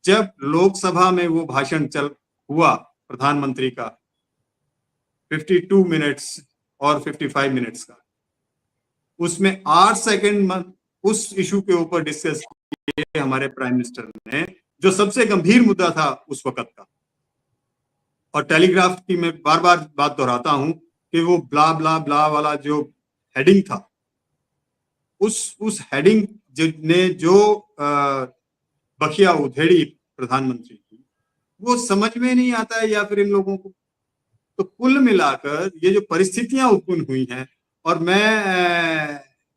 जब लोकसभा में वो भाषण चल हुआ प्रधानमंत्री का 52 मिनट्स और 55 मिनट्स का, उसमें 8 सेकंड उस इशू के ऊपर डिस्कस किए हमारे प्राइम मिनिस्टर ने, जो सबसे गंभीर मुद्दा था उस वक्त का। और टेलीग्राफ की मैं बार बार बात दोहराता हूं कि वो ब्ला ब्ला ब्ला वाला जो हेडिंग था, उस हेडिंग ने जो बखिया उधेड़ी प्रधानमंत्री की, वो समझ में नहीं आता है या फिर इन लोगों को। तो कुल मिलाकर ये जो परिस्थितियां उत्पन्न हुई हैं, और मैं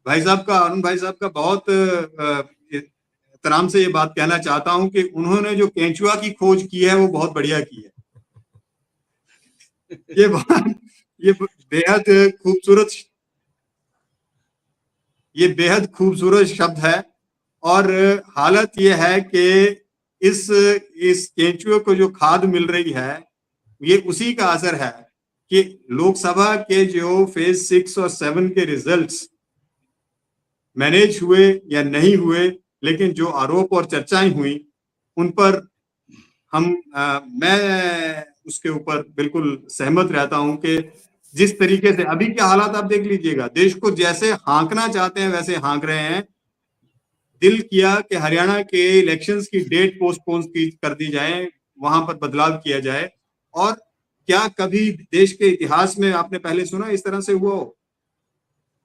भाई साहब का, अरुण भाई साहब का बहुत एहतराम से ये बात कहना चाहता हूं कि उन्होंने जो केंचुआ की खोज की है वो बहुत बढ़िया की है। ये बेहद खूबसूरत शब्द है। और हालत ये है कि इस केंचुए को जो खाद मिल रही है, ये उसी का असर है कि लोकसभा के जो फेज 6 और 7 के रिजल्ट्स मैनेज हुए या नहीं हुए, लेकिन जो आरोप और चर्चाएं हुई उन पर मैं उसके ऊपर बिल्कुल सहमत रहता हूं कि जिस तरीके से अभी के हालात आप देख लीजिएगा, देश को जैसे हाँकना चाहते हैं वैसे हाँक रहे हैं। दिल किया कि हरियाणा के इलेक्शंस की डेट पोस्टपोन कर दी जाए, वहां पर बदलाव किया जाए। और क्या कभी देश के इतिहास में आपने पहले सुना इस तरह से हुआ हो?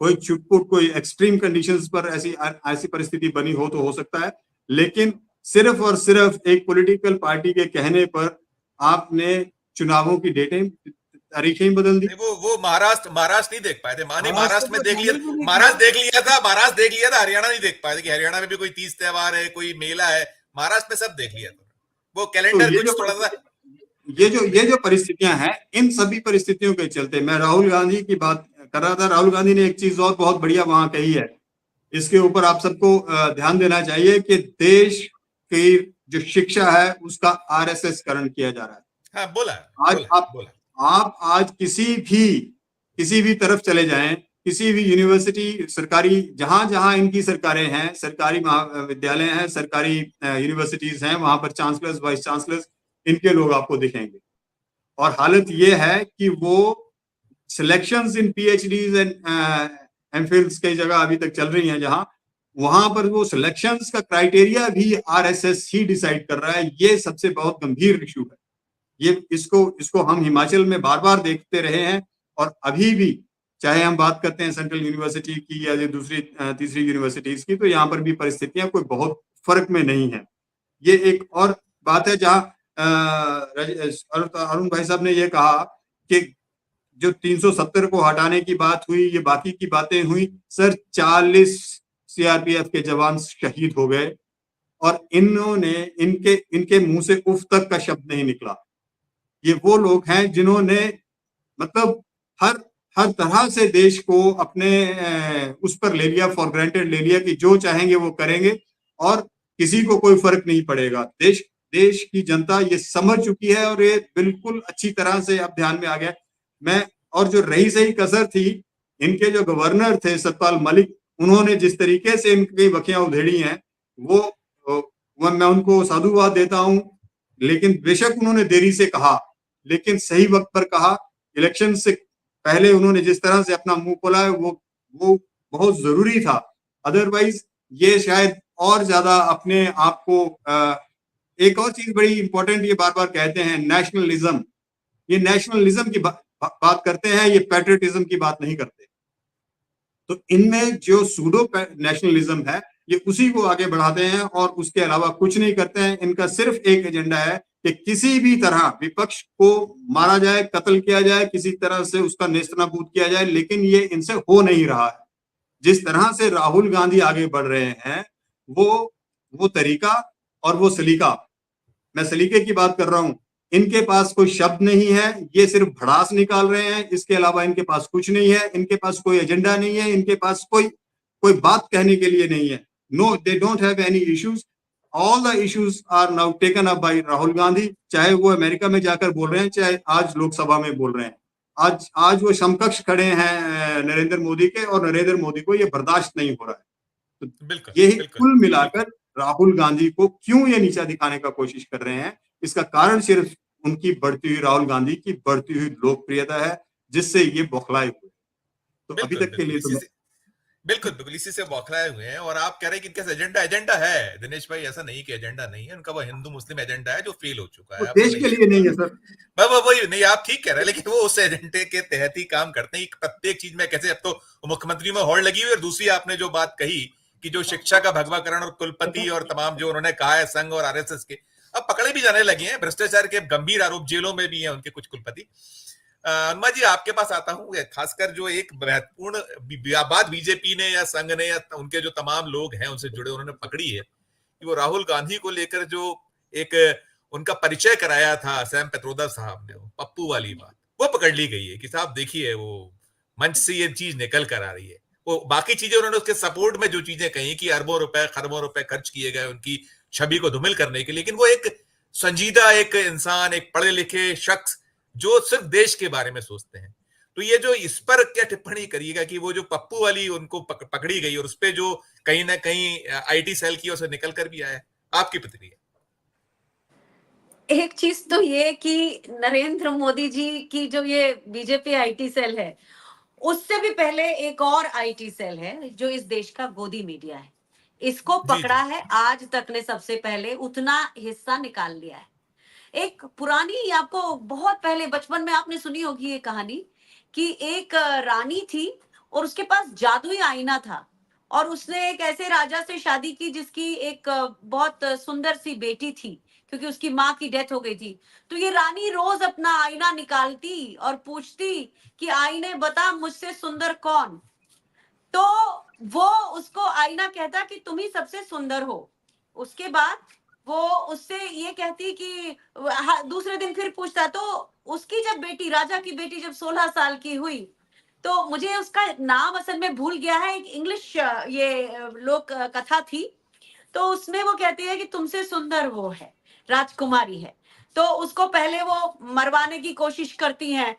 कोई छुटपुट, कोई एक्सट्रीम कंडीशंस पर ऐसी परिस्थिति बनी हो तो हो सकता है, लेकिन सिर्फ और सिर्फ एक पॉलिटिकल पार्टी के कहने पर आपने चुनावों की डेटें, तारीखें बदल दी। वो महाराष्ट्र नहीं देख पाए थे। महाराष्ट्र में देख लिया, महाराष्ट्र देख लिया था, हरियाणा नहीं देख पाए थे कि हरियाणा में भी कोई तीज त्योहार है, कोई मेला है। महाराष्ट्र में सब देख लिया था, वो कैलेंडर कुछ थोड़ा सा। ये जो परिस्थितियां हैं, इन सभी परिस्थितियों के चलते मैं राहुल गांधी की बात कर रहा था। राहुल गांधी ने एक चीज और बहुत बढ़िया वहां कही है, इसके ऊपर आप सबको ध्यान देना चाहिए कि देश की जो शिक्षा है उसका आरएसएस करण किया जा रहा है। हाँ, बोला। आप आज किसी भी तरफ चले जाएं, किसी भी यूनिवर्सिटी, सरकारी, जहां जहां इनकी सरकारें हैं, सरकारी महाविद्यालय हैं, सरकारी यूनिवर्सिटीज हैं, वहां पर चांसलर्स, वाइस चांसलर्स, इनके लोग आपको दिखेंगे। और हालत ये है कि वो सिलेक्शंस इन पीएचडीज एंड एमफिल्स कई जगह अभी तक चल रही हैं, जहां वहां पर वो सिलेक्शंस का क्राइटेरिया भी आरएसएस ही डिसाइड कर रहा है। ये सबसे बहुत गंभीर इशू है। ये इसको हम हिमाचल में बार बार देखते रहे हैं, और अभी भी चाहे हम बात करते हैं सेंट्रल यूनिवर्सिटी की या दूसरी तीसरी यूनिवर्सिटीज की, तो यहाँ पर भी परिस्थितियां कोई बहुत फर्क में नहीं है। ये एक और बात है जहां अरुण भाई साहब ने ये कहा कि जो 370 को हटाने की बात हुई, ये बाकी की बातें हुई। सर, 40 सीआरपीएफ के जवान शहीद हो गए और इनके मुंह से उफ तक का शब्द नहीं निकला। ये वो लोग हैं जिन्होंने मतलब हर तरह से देश को अपने उस पर ले लिया, फॉर ग्रांटेड ले लिया कि जो चाहेंगे वो करेंगे, और किसी को कोई फर्क नहीं पड़ेगा। देश की जनता ये समझ चुकी है और ये बिल्कुल अच्छी तरह से अब ध्यान में आ गया। और जो रही सही कसर थी, इनके जो गवर्नर थे सतपाल मलिक, उन्होंने जिस तरीके से इनकी बखियां उधेड़ी हैं, वो मैं उनको साधुवाद देता हूं। लेकिन बेशक उन्होंने देरी से कहा, लेकिन सही वक्त पर कहा। इलेक्शन से पहले उन्होंने जिस तरह से अपना मुंह खोला है वो बहुत जरूरी था। अदरवाइज ये शायद और ज्यादा अपने आप को एक और चीज बड़ी इंपॉर्टेंट, ये बार बार कहते हैं नेशनलिज्म। ये नेशनलिज्म की बात करते हैं, ये पैट्रियटिज्म की बात नहीं करते। तो इनमें जो सूडो नेशनलिज्म है, ये उसी को आगे बढ़ाते हैं और उसके अलावा कुछ नहीं करते हैं। इनका सिर्फ एक एजेंडा है कि किसी भी तरह विपक्ष को मारा जाए, कत्ल किया जाए, किसी तरह से उसका नेस्तनाबूद किया जाए, लेकिन ये इनसे हो नहीं रहा है। जिस तरह से राहुल गांधी आगे बढ़ रहे हैं, वो तरीका और वो सलीका, मैं सलीके की बात कर रहा हूं, इनके पास कोई शब्द नहीं है, ये सिर्फ भड़ास निकाल रहे हैं। इसके अलावा इनके पास कुछ नहीं है, इनके पास कोई एजेंडा नहीं है, इनके पास कोई बात कहने के लिए नहीं है। No, they don't have any issues. All the issues are now taken up by Rahul Gandhi, चाहे वो अमेरिका में जाकर बोल रहे हैं, चाहे आज लोकसभा में बोल रहे हैं। आज वो समकक्ष खड़े हैं नरेंद्र मोदी के, और नरेंद्र मोदी को ये बर्दाश्त नहीं हो रहा है। तो यही कुल मिलाकर राहुल गांधी को क्यों ये नीचा दिखाने का कोशिश कर रहे हैं, इसका कारण सिर्फ उनकी बढ़ती हुई, राहुल गांधी की बढ़ती हुई लोकप्रियता है, जिससे ये बौखलाए हुए। तो अभी तक के लिए तो बिल्कुल इसी से बौखलाए हुए हैं। और आप कह रहे हैं कि इनका एजेंडा है। दिनेश भाई, ऐसा नहीं कि एजेंडा नहीं है उनका, वो हिंदू मुस्लिम एजेंडा है जो फेल हो चुका है। देश के लिए नहीं है सर। वही नहीं, आप ठीक कह रहे हैं, लेकिन वो उस एजेंडे के तहत ही काम करते हैं। प्रत्येक चीज में कैसे, अब तो मुख्यमंत्री में होड़ लगी हुई। और दूसरी आपने जो बात कही कि जो शिक्षा का भगवाकरण और कुलपति और तमाम जो उन्होंने कहा है संघ और आरएसएस के, अब पकड़े भी जाने लगे हैं। भ्रष्टाचार के गंभीर आरोप, जेलों में भी हैं उनके कुछ कुलपति। अनुमा जी, आपके पास आता हूं। खासकर जो एक महत्वपूर्ण बात बीजेपी ने या संघ ने या उनके जो तमाम लोग हैं उनसे जुड़े, उन्होंने पकड़ी है कि वो राहुल गांधी को लेकर जो एक उनका परिचय कराया था सैम पित्रोदा साहब ने, वो पप्पू वाली बात, वो पकड़ ली गई है कि साहब देखिए, वो मंच से ये चीज निकल कर आ रही है। वो बाकी चीजें उन्होंने उसके सपोर्ट में जो चीजें कही कि अरबों रुपए खरबों रुपए खर्च किए गए उनकी छवि को धूमिल करने के लिए, लेकिन वो एक संजीदा एक इंसान, एक पढ़े लिखे शख्स जो सिर्फ देश के बारे में सोचते हैं। तो ये जो इस पर क्या टिप्पणी करिएगा कि वो जो पप्पू वाली उनको पकड़ी गई और उसपे जो कहीं ना कहीं आईटी सेल की ओर से निकल कर भी आया, आपकी प्रतिक्रिया? एक चीज तो ये कि नरेंद्र मोदी जी की जो ये बीजेपी आईटी सेल है, उससे भी पहले एक और आईटी सेल है जो इस देश का गोदी मीडिया है। इसको पकड़ा है, आज तक ने सबसे पहले उतना हिस्सा निकाल लिया है। एक पुरानी, आपको बहुत पहले बचपन में आपने सुनी होगी ये कहानी कि एक रानी थी और उसके पास जादुई आईना था, और उसने एक ऐसे राजा से शादी की जिसकी एक बहुत सुंदर सी बेटी थी, क्योंकि उसकी माँ की डेथ हो गई थी। तो ये रानी रोज अपना आईना निकालती और पूछती कि आईने बता मुझसे सुंदर कौन। तो वो उसको आईना कहता कि तुम ही सबसे सुंदर हो। उसके बाद वो उससे ये कहती कि दूसरे दिन फिर पूछता। तो उसकी जब बेटी, राजा की बेटी जब 16 साल की हुई, तो मुझे उसका नाम असल में भूल गया है, एक इंग्लिश ये लोक कथा थी, तो उसमें वो कहती है कि तुमसे सुंदर वो है, राजकुमारी है। तो उसको पहले वो मरवाने की कोशिश करती हैं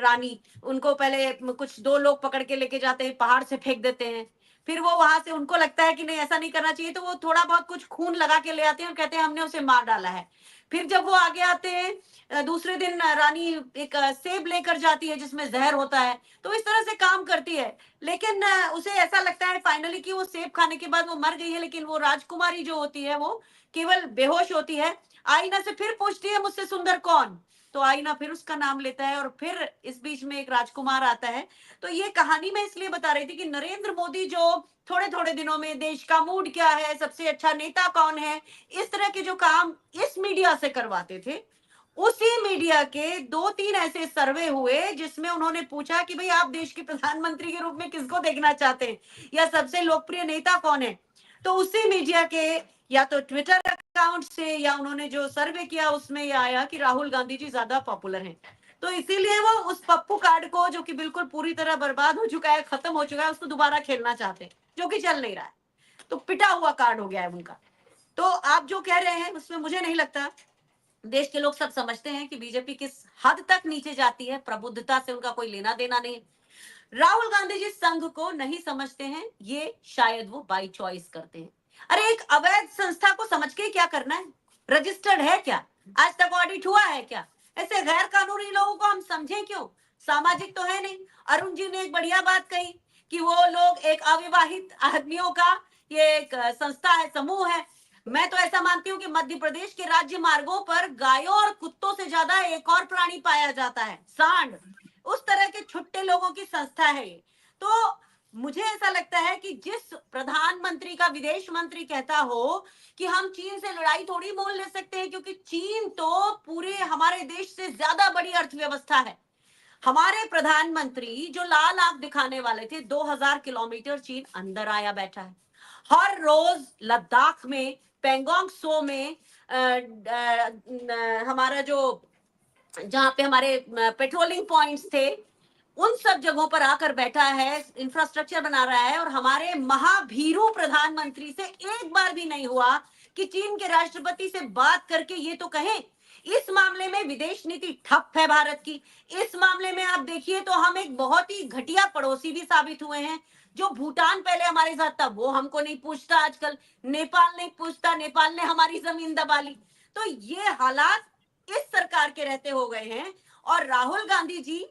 रानी। उनको पहले कुछ 2 लोग पकड़ के लेके जाते हैं, पहाड़ से फेंक देते हैं। फिर वो वहां से, उनको लगता है कि नहीं ऐसा नहीं करना चाहिए, तो वो थोड़ा बहुत कुछ खून लगा के ले आते हैं और कहते हैं हमने उसे मार डाला है। फिर जब वो आगे आते हैं, दूसरे दिन रानी एक सेब लेकर जाती है जिसमें जहर होता है। तो इस तरह से काम करती है, लेकिन उसे ऐसा लगता है फाइनली कि वो सेब खाने के बाद वो मर गई है, लेकिन वो राजकुमारी जो होती है वो केवल बेहोश होती है। आईना से फिर पूछती है मुझसे सुंदर कौन, तो आईना फिर उसका नाम लेता है, और फिर इस बीच में एक राजकुमार आता है। तो ये कहानी मैं इसलिए बता रही थी कि नरेंद्र मोदी जो थोड़े थोड़े दिनों में देश का मूड क्या है, सबसे अच्छा नेता कौन है, इस तरह के जो काम इस मीडिया से करवाते थे, उसी मीडिया के 2-3 ऐसे सर्वे हुए जिसमें उन्होंने पूछा कि भाई आप देश के प्रधानमंत्री के रूप में किसको देखना चाहते हैं, या सबसे लोकप्रिय नेता कौन है। तो उसी मीडिया के या तो ट्विटर अकाउंट से या उन्होंने जो सर्वे किया उसमें यह आया कि राहुल गांधी जी ज्यादा पॉपुलर हैं। तो इसीलिए वो उस पप्पू कार्ड को, जो कि बिल्कुल पूरी तरह बर्बाद हो चुका है, खत्म हो चुका है, उसको दोबारा खेलना चाहते हैं, जो कि चल नहीं रहा है। तो पिटा हुआ कार्ड हो गया है उनका। तो आप जो कह रहे हैं उसमें मुझे नहीं लगता, देश के लोग सब समझते हैं कि बीजेपी किस हद तक नीचे जाती है, प्रबुद्धता से उनका कोई लेना देना नहीं। राहुल गांधी जी संघ को नहीं समझते हैं, ये शायद वो बाई चॉइस करते हैं। अरे एक अवैध संस्था को समझ के क्या करना है? रजिस्टर्ड है क्या? आज तक ऑडिट हुआ है क्या? ऐसे गैर कानूनी लोगों को हम समझें क्यों? सामाजिक तो है नहीं। अरुण जी ने एक बढ़िया बात कही कि वो लोग एक अविवाहित आदमियों का ये एक संस्था है, समूह है। मैं तो ऐसा मानती हूँ कि मध्य प्रदेश के राज्य मार्गों पर गायों और कुत्तों से ज्यादा एक और प्राणी पाया जाता है, सांड। उस तरह के छुट्टे लोगों की संस्था है ये। तो मुझे ऐसा लगता है कि जिस प्रधानमंत्री का विदेश मंत्री कहता हो कि हम चीन से लड़ाई थोड़ी मोल ले सकते हैं, क्योंकि चीन तो पूरे हमारे देश से ज्यादा बड़ी अर्थव्यवस्था है। हमारे प्रधानमंत्री जो लाल आंख दिखाने वाले थे, 2000 किलोमीटर चीन अंदर आया बैठा है। हर रोज लद्दाख में, पेंगोंग सो में हमारा जो जहां पे हमारे पेट्रोलिंग पॉइंट्स थे, उन सब जगहों पर आकर बैठा है, इंफ्रास्ट्रक्चर बना रहा है। और हमारे महाभीरू प्रधानमंत्री से एक बार भी नहीं हुआ कि चीन के राष्ट्रपति से बात करके ये तो कहें। इस मामले में विदेश नीति ठप है भारत की। इस मामले में आप देखिए तो हम एक बहुत ही घटिया पड़ोसी भी साबित हुए हैं। जो भूटान पहले हमारे साथ था वो हमको नहीं पूछता आजकल, नेपाल नहीं पूछता, नेपाल ने हमारी जमीन दबा ली। तो ये हालात इस सरकार के रहते हो गए हैं। और राहुल गांधी जी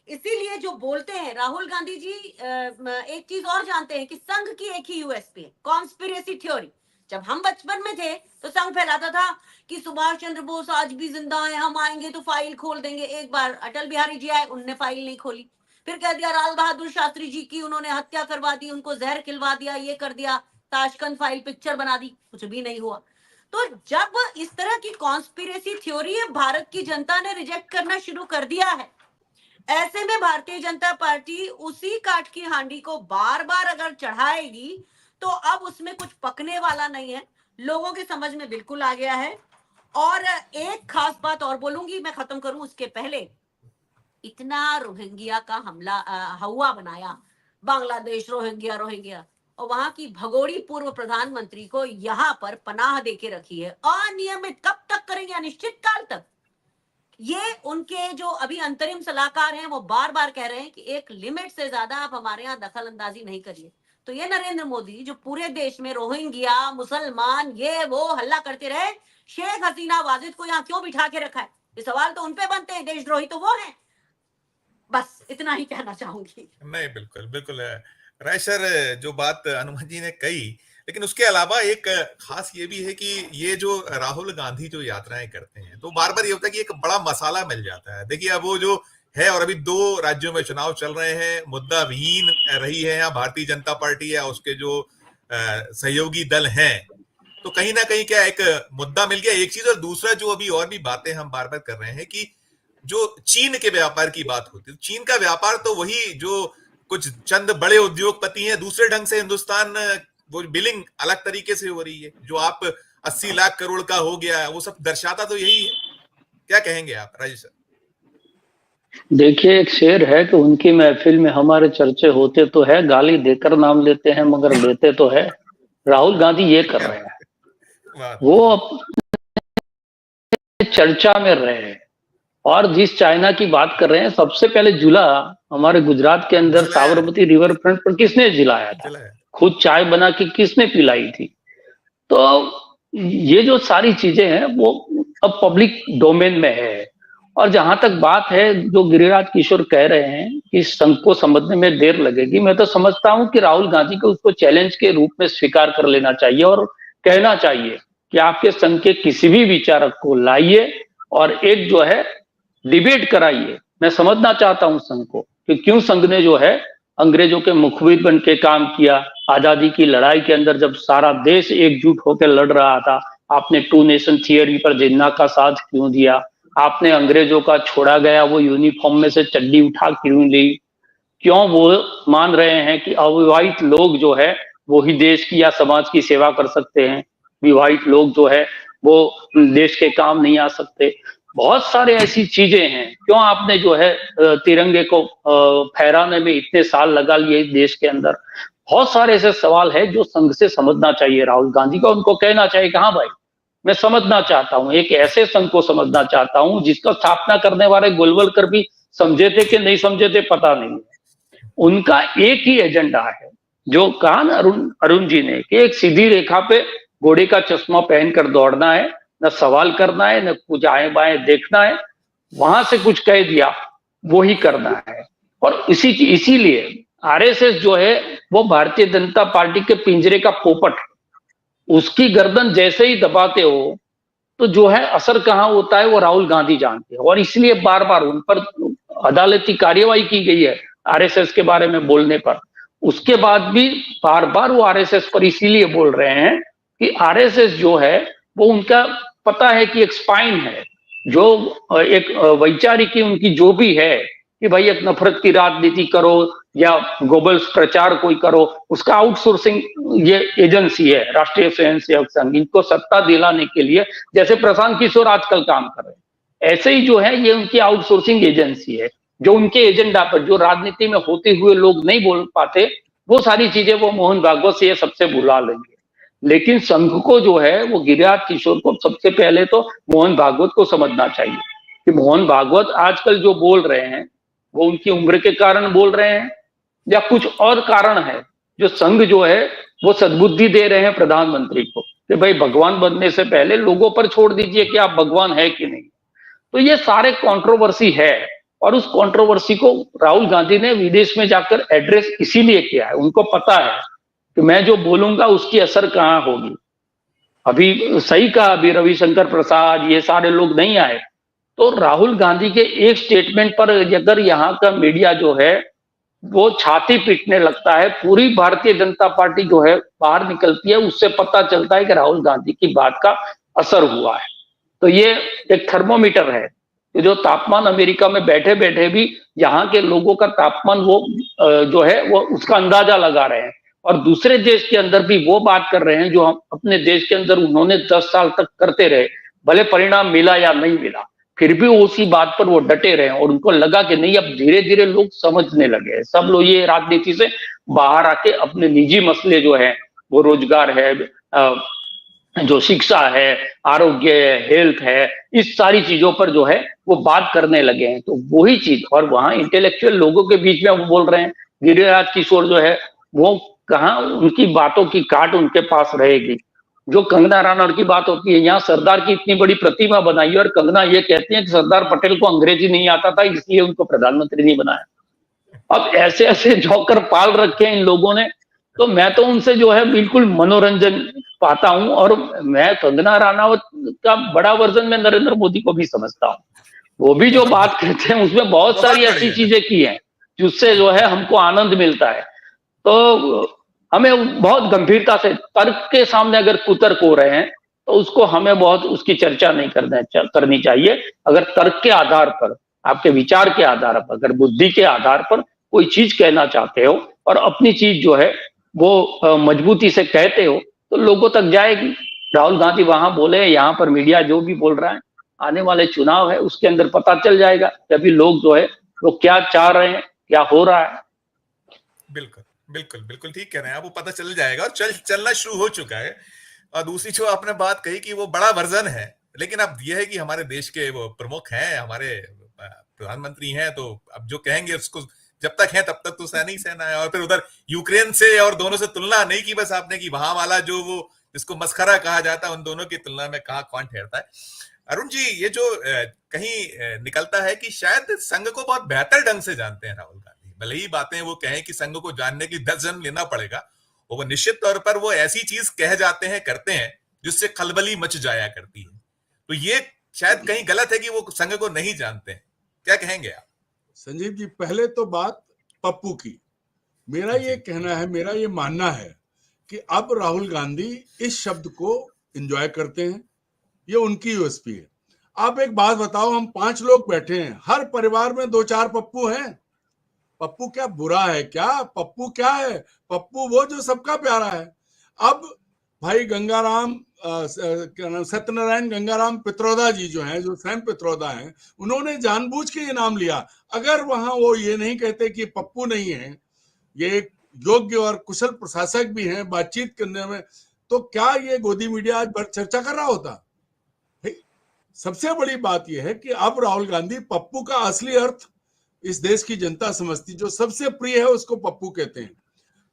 इसीलिए जो बोलते हैं, राहुल गांधी जी एक चीज और जानते हैं कि संघ की एक ही यूएसपी है, कॉन्स्पिरेसी थ्योरी। जब हम बचपन में थे तो संघ फैलाता था कि सुभाष चंद्र बोस आज भी जिंदा है, हम आएंगे तो फाइल खोल देंगे। एक बार अटल बिहारी जी आए, उनने फाइल नहीं खोली। फिर कह दिया लाल बहादुर शास्त्री जी की उन्होंने हत्या करवा दी, उनको जहर खिलवा दिया, ये कर दिया, ताशकंद फाइल पिक्चर बना दी, कुछ भी नहीं हुआ। तो जब इस तरह की कॉन्स्पिरेसी थ्योरी है भारत की जनता ने रिजेक्ट करना शुरू कर दिया है। ऐसे में भारतीय जनता पार्टी उसी काठ की हांडी को बार बार अगर चढ़ाएगी तो अब उसमें कुछ पकने वाला नहीं है। लोगों के समझ में बिल्कुल आ गया है। और एक खास बात और बोलूंगी, मैं खत्म करूं उसके पहले। इतना रोहिंग्या का हमला हवा बनाया, बांग्लादेश रोहिंग्या, और वहां की भगोड़ी पूर्व प्रधानमंत्री को यहां पर पनाह देके रखी है अनियमित। कब तक करेंगे? अनिश्चित काल तक। ये उनके जो अभी अंतरिम सलाहकार हैं वो बार बार कह रहे हैं कि एक लिमिट से ज्यादा आप हमारे यहाँ दखल अंदाजी नहीं करिए। तो ये नरेंद्र मोदी जो पूरे देश में रोहिंग्या, मुसलमान, ये वो हल्ला करते रहे, शेख हसीना वाजिद को यहाँ क्यों बिठा के रखा है? ये सवाल तो उनपे बनते हैं, देशद्रोही तो वो हैं। बस इतना ही कहना चाहूंगी। नहीं, बिल्कुल बिल्कुल राय सर, जो बात हनुमान जी ने कही, लेकिन उसके अलावा एक खास ये भी है कि ये जो राहुल गांधी जो यात्राएं करते हैं तो बार बार ये होता है कि एक बड़ा मसाला मिल जाता है। देखिए अब वो जो है, और अभी 2 राज्यों में चुनाव चल रहे हैं, मुद्दा विहीन रही है यहाँ भारतीय जनता पार्टी या उसके जो सहयोगी दल हैं। तो कहीं ना कहीं क्या एक मुद्दा मिल गया, एक चीज। और दूसरा जो अभी और भी बातें हम बार बार कर रहे हैं कि जो चीन के व्यापार की बात होती है, चीन का व्यापार तो वही जो कुछ चंद बड़े उद्योगपति हैं, दूसरे ढंग से हिंदुस्तान वो बिलिंग अलग तरीके से हो रही है। जो आप 80 लाख करोड़ का हो गया, वो सब दर्शाता तो यही है। क्या कहेंगे आप राजेश सर? देखिए, एक शेर है कि उनकी महफिल में हमारे चर्चे होते तो है, गाली देकर नाम लेते हैं मगर लेते तो है। राहुल गांधी ये कर रहे हैं, वो चर्चा में रहे हैं। और जिस चाइना की बात कर रहे हैं, सबसे पहले जुला हमारे गुजरात के अंदर साबरमती रिवर फ्रंट पर किसने जिलाया था? खुद चाय बना के किसने पिलाई थी? तो ये जो सारी चीजें हैं वो अब पब्लिक डोमेन में है। और जहां तक बात है जो गिरिराज किशोर कह रहे हैं कि संघ को समझने में देर लगेगी, मैं तो समझता हूं कि राहुल गांधी को उसको चैलेंज के रूप में स्वीकार कर लेना चाहिए और कहना चाहिए कि आपके संघ के किसी भी विचारक को लाइए और एक जो है डिबेट कराइए। मैं समझना चाहता हूं संघ को कि क्यों संघ ने जो है अंग्रेजों के मुखबिर बन के काम किया। आजादी की लड़ाई के अंदर जब सारा देश एकजुट होकर लड़ रहा था, आपने 2 नेशन थियरी पर जिन्ना का साथ क्यों दिया? आपने अंग्रेजों का छोड़ा गया वो यूनिफॉर्म में से चड्डी उठा क्यों ली? क्यों वो मान रहे हैं कि अविवाहित लोग जो है वो ही देश की या समाज की सेवा कर सकते हैं, विवाहित लोग जो है वो देश के काम नहीं आ सकते? बहुत सारे ऐसी चीजें हैं। क्यों आपने जो है तिरंगे को फहराने में इतने साल लगा लिए देश के अंदर? बहुत सारे ऐसे सवाल है जो संघ से समझना चाहिए राहुल गांधी को, उनको कहना चाहिए कि हाँ भाई मैं समझना चाहता हूं, एक ऐसे संघ को समझना चाहता हूं जिसका स्थापना करने वाले गोलवलकर भी समझे थे कि नहीं समझे थे पता नहीं है। उनका एक ही एजेंडा है, जो कहा ना अरुण जी ने, कि एक सीधी रेखा पे घोड़े का चश्मा पहनकर दौड़ना है, न सवाल करना है, न कुछ आए बाएं देखना है, वहां से कुछ कह दिया वो ही करना है। और इसीलिए आरएसएस जो है वो भारतीय जनता पार्टी के पिंजरे का पोपट, उसकी गर्दन जैसे ही दबाते हो तो जो है असर कहां होता है वो राहुल गांधी जानते हैं। और इसलिए बार बार उन पर अदालती कार्यवाही की गई है आरएसएस के बारे में बोलने पर। उसके बाद भी बार बार वो आरएसएस पर इसीलिए बोल रहे हैं कि आरएसएस जो है वो उनका पता है कि एक स्पाइन है, जो एक वैचारिक उनकी जो भी है कि भाई एक नफरत की राजनीति करो या ग्लोबल प्रचार कोई करो, उसका आउटसोर्सिंग ये एजेंसी है राष्ट्रीय स्वयंसेवक संघ, इनको सत्ता दिलाने के लिए, जैसे प्रशांत किशोर आजकल काम कर रहे हैं, ऐसे ही जो है ये उनकी आउटसोर्सिंग एजेंसी है, जो उनके एजेंडा पर जो राजनीति में होते हुए लोग नहीं बोल पाते वो सारी चीजें वो मोहन भागवत से ये सबसे बुला लेंगे। लेकिन संघ को जो है वो गिरिराज किशोर को सबसे पहले तो मोहन भागवत को समझना चाहिए कि मोहन भागवत आजकल जो बोल रहे हैं वो उनकी उम्र के कारण बोल रहे हैं या कुछ और कारण है, जो संघ जो है वो सद्बुद्धि दे रहे हैं प्रधानमंत्री को कि भाई भगवान बनने से पहले लोगों पर छोड़ दीजिए कि आप भगवान है कि नहीं। तो ये सारे कंट्रोवर्सी है, और उस कंट्रोवर्सी को राहुल गांधी ने विदेश में जाकर एड्रेस इसीलिए किया है, उनको पता है कि मैं जो बोलूंगा उसकी असर कहाँ होगी। अभी सही कहा, अभी रविशंकर प्रसाद ये सारे लोग नहीं आए, तो राहुल गांधी के एक स्टेटमेंट पर अगर यहाँ का मीडिया जो है वो छाती पीटने लगता है, पूरी भारतीय जनता पार्टी जो है बाहर निकलती है, उससे पता चलता है कि राहुल गांधी की बात का असर हुआ है। तो ये एक थर्मोमीटर है, जो तापमान अमेरिका में बैठे बैठे भी यहाँ के लोगों का तापमान वो जो है वो उसका अंदाजा लगा रहे हैं, और दूसरे देश के अंदर भी वो बात कर रहे हैं जो हम अपने देश के अंदर उन्होंने 10 साल तक करते रहे, भले परिणाम मिला या नहीं मिला, फिर भी उसी बात पर वो डटे रहे, और उनको लगा कि नहीं अब धीरे धीरे लोग समझने लगे हैं, सब लोग ये राजनीति से बाहर आके अपने निजी मसले जो है वो रोजगार है, जो शिक्षा है, आरोग्य है, हेल्थ है, इस सारी चीजों पर जो है वो बात करने लगे हैं। तो वही चीज, और वहां इंटेलेक्चुअल लोगों के बीच में वो बोल रहे हैं, गिरिराज किशोर जो है वो कहाँ उनकी बातों की काट उनके पास रहेगी। जो कंगना रनौत की बात होती है, यहाँ सरदार की इतनी बड़ी प्रतिमा बनाई है और कंगना ये कहती है कि सरदार पटेल को अंग्रेजी नहीं आता था इसलिए उनको प्रधानमंत्री नहीं बनाया। अब ऐसे ऐसे जोकर पाल रखे हैं इन लोगों ने, तो मैं तो उनसे जो है बिल्कुल मनोरंजन पाता हूं, और मैं कंगना रनौत का बड़ा वर्जन में नरेंद्र मोदी को भी समझता हूं। वो भी जो बात करते हैं उसमें बहुत सारी ऐसी चीजें की हैं जिससे जो है हमको आनंद मिलता है। तो हमें बहुत गंभीरता से तर्क के सामने अगर कुतर्क हो रहे हैं तो उसको हमें बहुत उसकी चर्चा नहीं करनी चाहिए। अगर तर्क के आधार पर, आपके विचार के आधार पर, अगर बुद्धि के आधार पर कोई चीज कहना चाहते हो और अपनी चीज जो है वो मजबूती से कहते हो तो लोगों तक जाएगी। राहुल गांधी वहां बोले, यहाँ पर मीडिया जो भी बोल रहा है, आने वाले चुनाव है उसके अंदर पता चल जाएगा तभी लोग जो है वो क्या चाह रहे हैं, क्या हो रहा है। बिल्कुल बिल्कुल बिल्कुल ठीक कह रहे हैं आप, वो पता चल जाएगा और चलना शुरू हो चुका है। और दूसरी जो आपने बात कही कि वो बड़ा वर्जन है, लेकिन अब यह है कि हमारे देश के वो प्रमुख हैं, हमारे प्रधानमंत्री हैं, तो अब जो कहेंगे उसको जब तक है तब तक तो सहना ही सहना है। और फिर उधर यूक्रेन से और दोनों से तुलना नहीं की बस आपने कि वहां वाला जो वो जिसको मस्खरा कहा जाता है उन दोनों की तुलना में कहाँ कौन ठहरता है। अरुण जी, ये जो कहीं निकलता है कि शायद संघ को बहुत बेहतर ढंग से जानते हैं राहुल गांधी, भले ही बातें वो कहें कि संघ को जानने की 10 जन्म लेना पड़ेगा, वो निश्चित तौर पर वो ऐसी चीज कह जाते हैं, करते हैं जिससे खलबली मच जाया करती है। तो ये शायद कहीं गलत है कि वो संघ को नहीं जानते हैं, क्या कहेंगे आप? संजीव जी, पहले तो बात पप्पू की, मेरा ये कहना है, मेरा ये मानना है कि अब राहुल गांधी इस शब्द को एंजॉय करते हैं, ये उनकी यूएसपी है। आप एक बात बताओ, हम 5 लोग बैठे हैं, हर परिवार में 2-4 पप्पू हैं। पप्पू क्या बुरा है क्या? पप्पू क्या है? पप्पू वो जो सबका प्यारा है। अब भाई गंगाराम सत्यनारायण गंगाराम पित्रोदा जी जो हैं, जो सैम पित्रोदा हैं, उन्होंने जानबूझ के ये नाम लिया। अगर वहां वो ये नहीं कहते कि पप्पू नहीं है, योग्य और कुशल प्रशासक भी हैं बातचीत करने में, तो क्या ये गोदी मीडिया आज चर्चा कर रहा होता? सबसे बड़ी बात यह है कि अब राहुल गांधी पप्पू का असली अर्थ इस देश की जनता समझती, जो सबसे प्रिय है उसको पप्पू कहते हैं।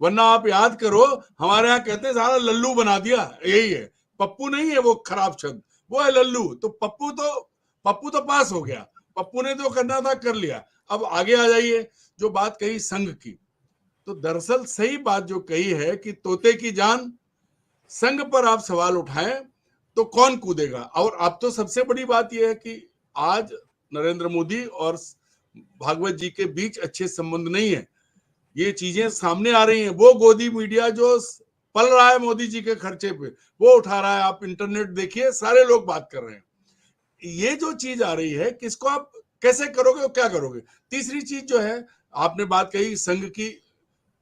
वरना आप याद करो, हमारे यहाँ कहते हैं सारा लल्लू बना दिया, यही है। पप्पू नहीं है वो खराब शब्द, वो है लल्लू। तो पप्पू तो पास हो गया, पप्पू ने जो करना था कर लिया। अब आगे आ जाइए, जो बात कही संघ की, तो दरअसल सही बात जो कही है कि तोते की जान, संघ पर आप सवाल उठाएं तो कौन कूदेगा। और अब तो सबसे बड़ी बात यह है कि आज नरेंद्र मोदी और भागवत जी के बीच अच्छे संबंध नहीं है, ये चीजें सामने आ रही हैं। वो गोदी मीडिया जो पल रहा है मोदी जी के खर्चे पे, वो उठा रहा है। आप इंटरनेट देखिए, सारे लोग बात कर रहे हैं। ये जो चीज आ रही है, किसको आप कैसे करोगे और क्या करोगे। तीसरी चीज जो है, आपने बात कही संघ की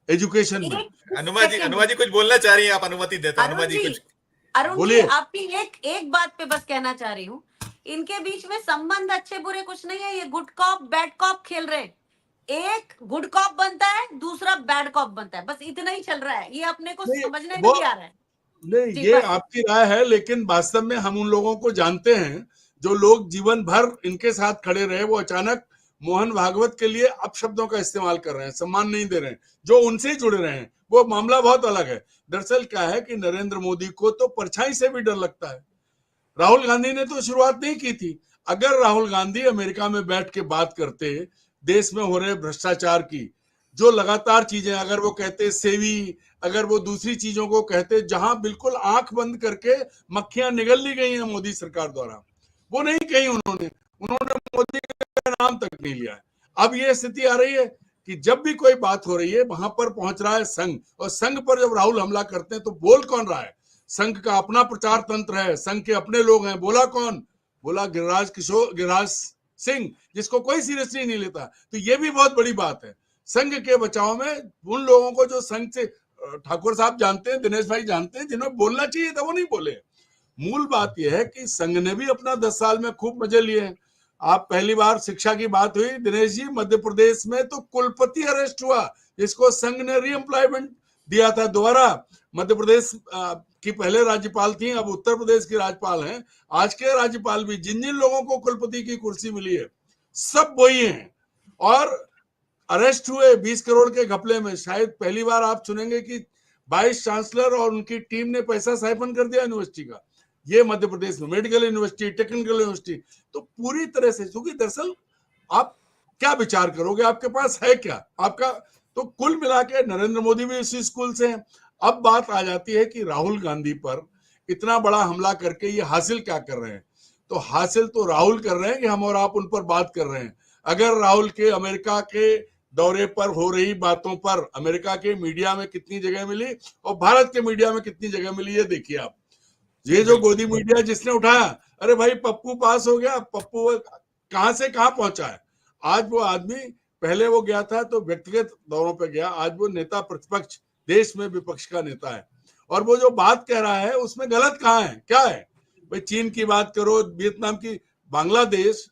एजुकेशन में। अनुमा जी कुछ बोलना चाह रही हैं, आप अनुमति देते हैं? अनुमा जी कुछ अरुण जी, बोलिए। आपकी एक बात पे बस कहना चाह रही हूँ, इनके बीच में संबंध अच्छे बुरे कुछ नहीं है। ये गुड कॉप बैड कॉप खेल रहे हैं। एक गुड कॉप बनता है, दूसरा बैड कॉप बनता है, बस इतना ही चल रहा है। ये अपने को समझने नहीं आ रहा है। नहीं, ये आपकी राय है, लेकिन वास्तव में हम उन लोगों को जानते हैं जो लोग जीवन भर इनके साथ खड़े रहे। वो अचानक मोहन भागवत के लिए अपशब्दों का इस्तेमाल कर रहे हैं, सम्मान नहीं दे रहे हैं। जो उनसे जुड़े रहे हैं, वो मामला बहुत अलग है। दरअसल क्या है कि नरेंद्र मोदी को तो परछाई से भी डर लगता है। राहुल गांधी ने तो शुरुआत नहीं की थी। अगर राहुल गांधी अमेरिका में बैठ के बात करते देश में हो रहे भ्रष्टाचार की, जो लगातार चीजें, अगर वो कहते सेवी, अगर वो दूसरी चीजों को कहते जहां बिल्कुल आंख बंद करके मक्खियां निगल ली गई हैं मोदी सरकार द्वारा, वो नहीं कही उन्होंने मोदी का नाम तक नहीं लिया है। अब ये स्थिति आ रही है कि जब भी कोई बात हो रही है, वहां पर पहुंच रहा है संघ, और संघ पर जब राहुल हमला करते हैं तो बोल कौन रहा है? संघ का अपना प्रचार तंत्र है, संघ के अपने लोग हैं। बोला कौन? बोला गिरिराज सिंह, जिसको कोई सीरियसली नहीं लेता। तो ये भी बहुत बड़ी बात है संघ के बचाव में। उन लोगों को जो संघ से ठाकुर साहब जानते हैं, दिनेश भाई जानते हैं, जिन्हें बोलना चाहिए था वो नहीं बोले। मूल बात यह है कि संघ ने भी अपना 10 साल में खूब मजे लिए हैं। आप पहली बार शिक्षा की बात हुई, दिनेश जी, मध्य प्रदेश में तो कुलपति अरेस्ट हुआ, जिसको संघ ने रीएम्प्लॉयमेंट दिया था दोबारा। मध्य प्रदेश की पहले राज्यपाल थी, अब उत्तर प्रदेश की राज्यपाल हैं। आज के राज्यपाल भी जिन जिन लोगों को कुलपति की कुर्सी मिली है, सब वही हैं और अरेस्ट हुए 20 करोड़ के घपले में। शायद पहली बार आप सुनेंगे कि 22 चांसलर और उनकी टीम ने पैसा साइफन कर दिया यूनिवर्सिटी का। ये मध्य प्रदेश में मेडिकल यूनिवर्सिटी, टेक्निकल यूनिवर्सिटी, तो पूरी तरह से, क्योंकि दरअसल आप क्या विचार करोगे, आपके पास है क्या आपका। तो कुल मिला के नरेंद्र मोदी भी इसी स्कूल से हैं। अब बात आ जाती है कि राहुल गांधी पर इतना बड़ा हमला करके ये हासिल क्या कर रहे हैं। तो हासिल तो राहुल कर रहे हैं कि हम और आप उन पर बात कर रहे हैं। अगर राहुल के अमेरिका के दौरे पर हो रही बातों पर अमेरिका के मीडिया में कितनी जगह मिली और भारत के मीडिया में कितनी जगह मिली, ये देखिए आप। ये जो गोदी मीडिया जिसने उठाया, अरे भाई पप्पू पास हो गया, पप्पू कहां से कहां पहुंचा है। आज वो आदमी, पहले वो गया था तो व्यक्तिगत दौरों पे गया, आज वो नेता प्रतिपक्ष, देश में विपक्ष का नेता है। और वो जो बात कह रहा है उसमें गलत कहाँ है, क्या है भाई? चीन की बात करो, वियतनाम की, बांग्लादेश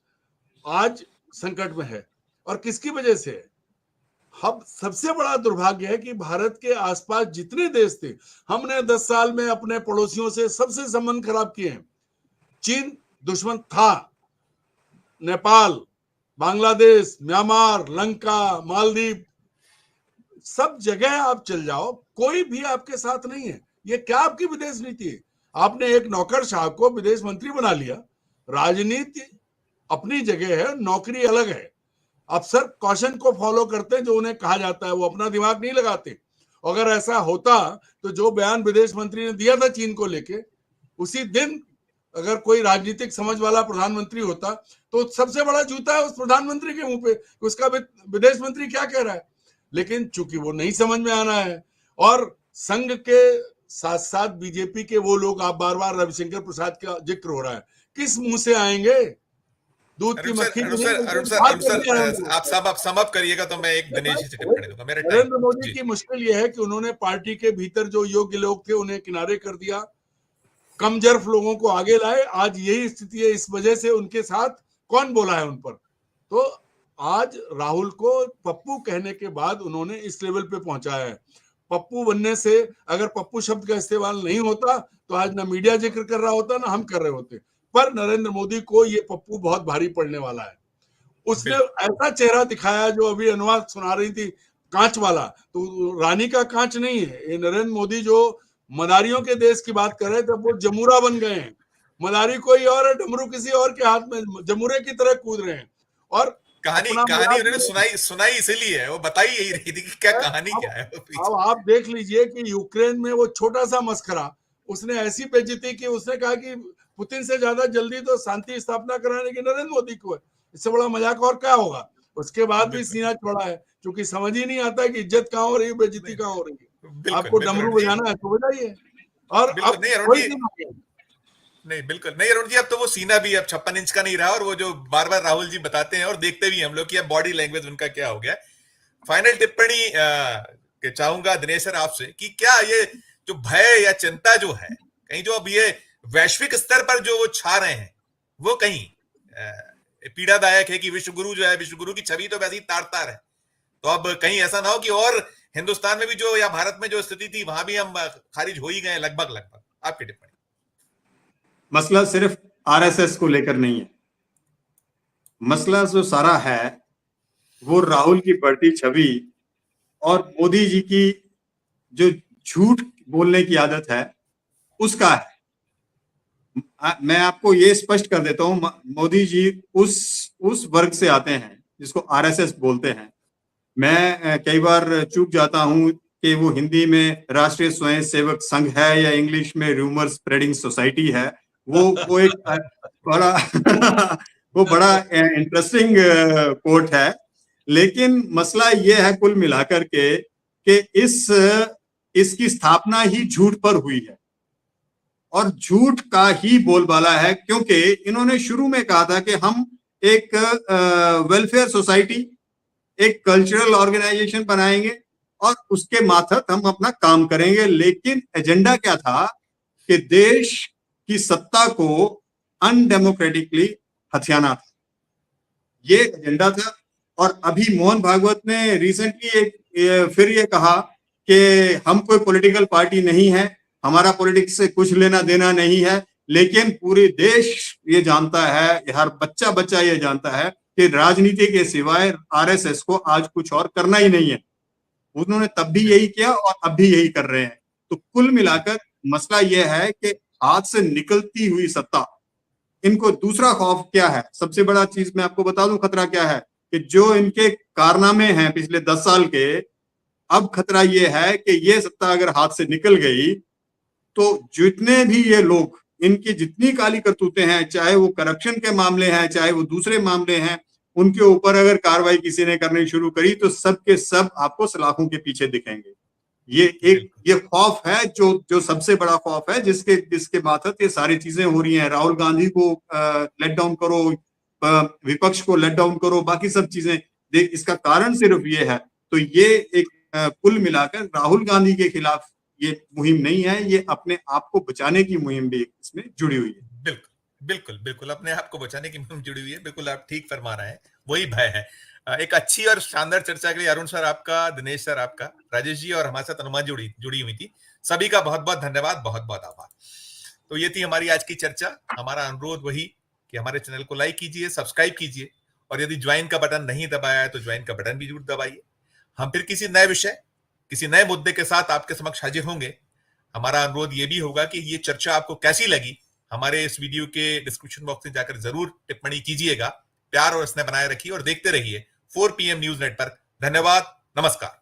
आज संकट में है और किसकी वजह से है? अब सबसे बड़ा दुर्भाग्य है कि भारत के आसपास जितने देश थे, हमने 10 साल में अपने पड़ोसियों से सबसे संबंध खराब किए हैं। चीन दुश्मन था, नेपाल, बांग्लादेश, म्यांमार, लंका, मालदीव, सब जगह आप चल जाओ, कोई भी आपके साथ नहीं है। ये क्या आपकी विदेश नीति है? आपने एक नौकरशाह को विदेश मंत्री बना लिया। राजनीति अपनी जगह है, नौकरी अलग है। अफसर कौशन को फॉलो करते हैं जो उन्हें कहा जाता है, वो अपना दिमाग नहीं लगाते। अगर ऐसा होता तो जो बयान विदेश मंत्री ने दिया था चीन को लेके, उसी दिन अगर कोई राजनीतिक समझ वाला प्रधानमंत्री होता तो सबसे बड़ा जूता है उस प्रधानमंत्री के मुंह पे, उसका विदेश मंत्री क्या कह रहा है। लेकिन चूंकि वो नहीं समझ में आना है, और संघ के साथ साथ बीजेपी के वो लोग, आप बार बार रविशंकर प्रसाद का जिक्र हो रहा है, किस मुंह से आएंगे? दूध की मक्खी। आप सम अप करिएगा तो मैं एक दिनेश से टिप्पणी दूंगा। मेरा नरेंद्र मोदी की मुश्किल यह है कि उन्होंने पार्टी के भीतर जो योग्य लोग थे उन्हें किनारे कर दिया, कमजोर लोगों को आगे लाए। आज यही स्थिति है, इस वजह से उनके साथ कौन बोला है उन पर। तो आज राहुल को पप्पू कहने के बाद उन्होंने इस लेवल पे पहुंचाया है। पप्पू बनने से, अगर पप्पू शब्द का इस्तेमाल नहीं होता तो आज ना मीडिया जिक्र कर रहा होता ना हम कर रहे होते। पर नरेंद्र मोदी को ये पप्पू बहुत भारी पड़ने वाला है। उसने ऐसा चेहरा दिखाया जो अभी अनुवाद सुना रही थी, कांच वाला, तो रानी का कांच नहीं है ये। नरेंद्र मोदी जो मदारियों के देश की बात कर रहे थे वो जमूरा बन गए हैं। मदारी कोई और है, डमरू किसी और के हाथ में, जमूरे की तरह कूद रहे हैं। और कहानी उन्होंने सुनाई इसीलिए है, वो बताई यही रही थी कि क्या कहानी क्या है। अब आप देख लीजिए कि यूक्रेन में वो छोटा सा मस्खरा उसने ऐसी बेइज्जती की, उसने कहा कि पुतिन से ज्यादा जल्दी तो शांति स्थापना कराने की नरेंद्र मोदी को है, इससे बड़ा मजाक और क्या होगा। उसके बाद भी सीना छोड़ा है, क्योंकि समझ ही नहीं आता कि इज्जत कहाँ हो रही है, बेइज्जती कहाँ हो रही है। आपको डमरू बजाना है तो बजाइए। और अब नहीं, बिल्कुल नहीं अरुण जी, अब तो वो सीना भी अब 56 इंच का नहीं रहा, और वो जो बार बार राहुल जी बताते हैं और देखते भी हम लोग कि अब बॉडी लैंग्वेज उनका क्या हो गया। फाइनल टिप्पणी चाहूंगा दिनेश सर आपसे कि क्या ये जो भय या चिंता जो है, कहीं जो अब ये वैश्विक स्तर पर जो वो छा रहे हैं, वो कहीं पीड़ादायक है कि विश्वगुरु जो है, विश्वगुरु की छवि तो वैसे ही तार तार है, तो अब कहीं ऐसा ना हो कि और हिंदुस्तान में भी जो या भारत में जो स्थिति थी वहां भी हम खारिज हो ही गए लगभग। आपकी टिप्पणी। मसला सिर्फ आरएसएस को लेकर नहीं है, मसला जो सारा है वो राहुल की बढ़ती छवि और मोदी जी की जो झूठ बोलने की आदत है उसका है। मैं आपको ये स्पष्ट कर देता हूं, मोदी जी उस वर्ग से आते हैं जिसको आरएसएस बोलते हैं। मैं कई बार चूक जाता हूं कि वो हिंदी में राष्ट्रीय स्वयंसेवक संघ है या इंग्लिश में रूमर स्प्रेडिंग सोसाइटी है। वो एक बड़ा वो बड़ा इंटरेस्टिंग कोट है। लेकिन मसला ये है कुल मिलाकर के कि इसकी स्थापना ही झूठ पर हुई है और झूठ का ही बोलबाला है, क्योंकि इन्होंने शुरू में कहा था कि हम एक वेलफेयर सोसाइटी, एक कल्चरल ऑर्गेनाइजेशन बनाएंगे और उसके माथत हम अपना काम करेंगे। लेकिन एजेंडा क्या था कि देश की सत्ता को अनडेमोक्रेटिकली हथियाना था, ये एजेंडा था। और अभी मोहन भागवत ने रिसेंटली फिर ये कहा कि हम कोई पॉलिटिकल पार्टी नहीं है, हमारा पॉलिटिक्स से कुछ लेना देना नहीं है। लेकिन पूरे देश ये जानता है, हर बच्चा ये जानता है कि राजनीति के सिवाय आरएसएस को आज कुछ और करना ही नहीं है। उन्होंने तब भी यही किया और अब भी यही कर रहे हैं। तो कुल मिलाकर मसला यह है कि हाथ से निकलती हुई सत्ता, इनको दूसरा खौफ क्या है, सबसे बड़ा चीज मैं आपको बता दूं खतरा क्या है, कि जो इनके कारनामे हैं पिछले 10 साल के, अब खतरा ये है कि ये सत्ता अगर हाथ से निकल गई तो जितने भी ये लोग, इनकी जितनी काली करतूतें हैं, चाहे वो करप्शन के मामले हैं, चाहे वो दूसरे मामले हैं, उनके ऊपर अगर कार्रवाई किसी ने करनी शुरू करी तो सब के सब आपको सलाखों के पीछे दिखेंगे। ये खौफ है जो सबसे बड़ा खौफ है, जिसके माथत ये सारी चीजें हो रही हैं। राहुल गांधी को लेट डाउन करो, विपक्ष को लेट डाउन करो, बाकी सब चीजें, इसका कारण सिर्फ ये है। तो ये एक कुल मिलाकर राहुल गांधी के खिलाफ ये मुहिम नहीं है, ये अपने आप को बचाने की मुहिम भी इसमें जुड़ी हुई है। बिल्कुल अपने आप को बचाने की मुहिम जुड़ी हुई है। बिल्कुल आप ठीक फरमा रहे हैं, वही भय है। एक अच्छी और शानदार चर्चा के लिए अरुण सर आपका, दिनेश सर आपका, राजेश जी और हमारे साथ अनुमान जुड़ी हुई थी, सभी का बहुत बहुत धन्यवाद, बहुत बहुत आभार। तो ये थी हमारी आज की चर्चा। हमारा अनुरोध वही कि हमारे चैनल को लाइक कीजिए, सब्सक्राइब कीजिए, और यदि ज्वाइन का बटन नहीं दबाया है तो ज्वाइन का बटन भी जरूर दबाइए। हम फिर किसी नए विषय, किसी नए मुद्दे के साथ आपके समक्ष हाजिर होंगे। हमारा अनुरोध ये भी होगा कि ये चर्चा आपको कैसी लगी, हमारे इस वीडियो के डिस्क्रिप्शन बॉक्स में जाकर जरूर टिप्पणी कीजिएगा। प्यार और स्नेह बनाए रखिए और देखते रहिए 4 PM न्यूज नेटवर्क। धन्यवाद, नमस्कार।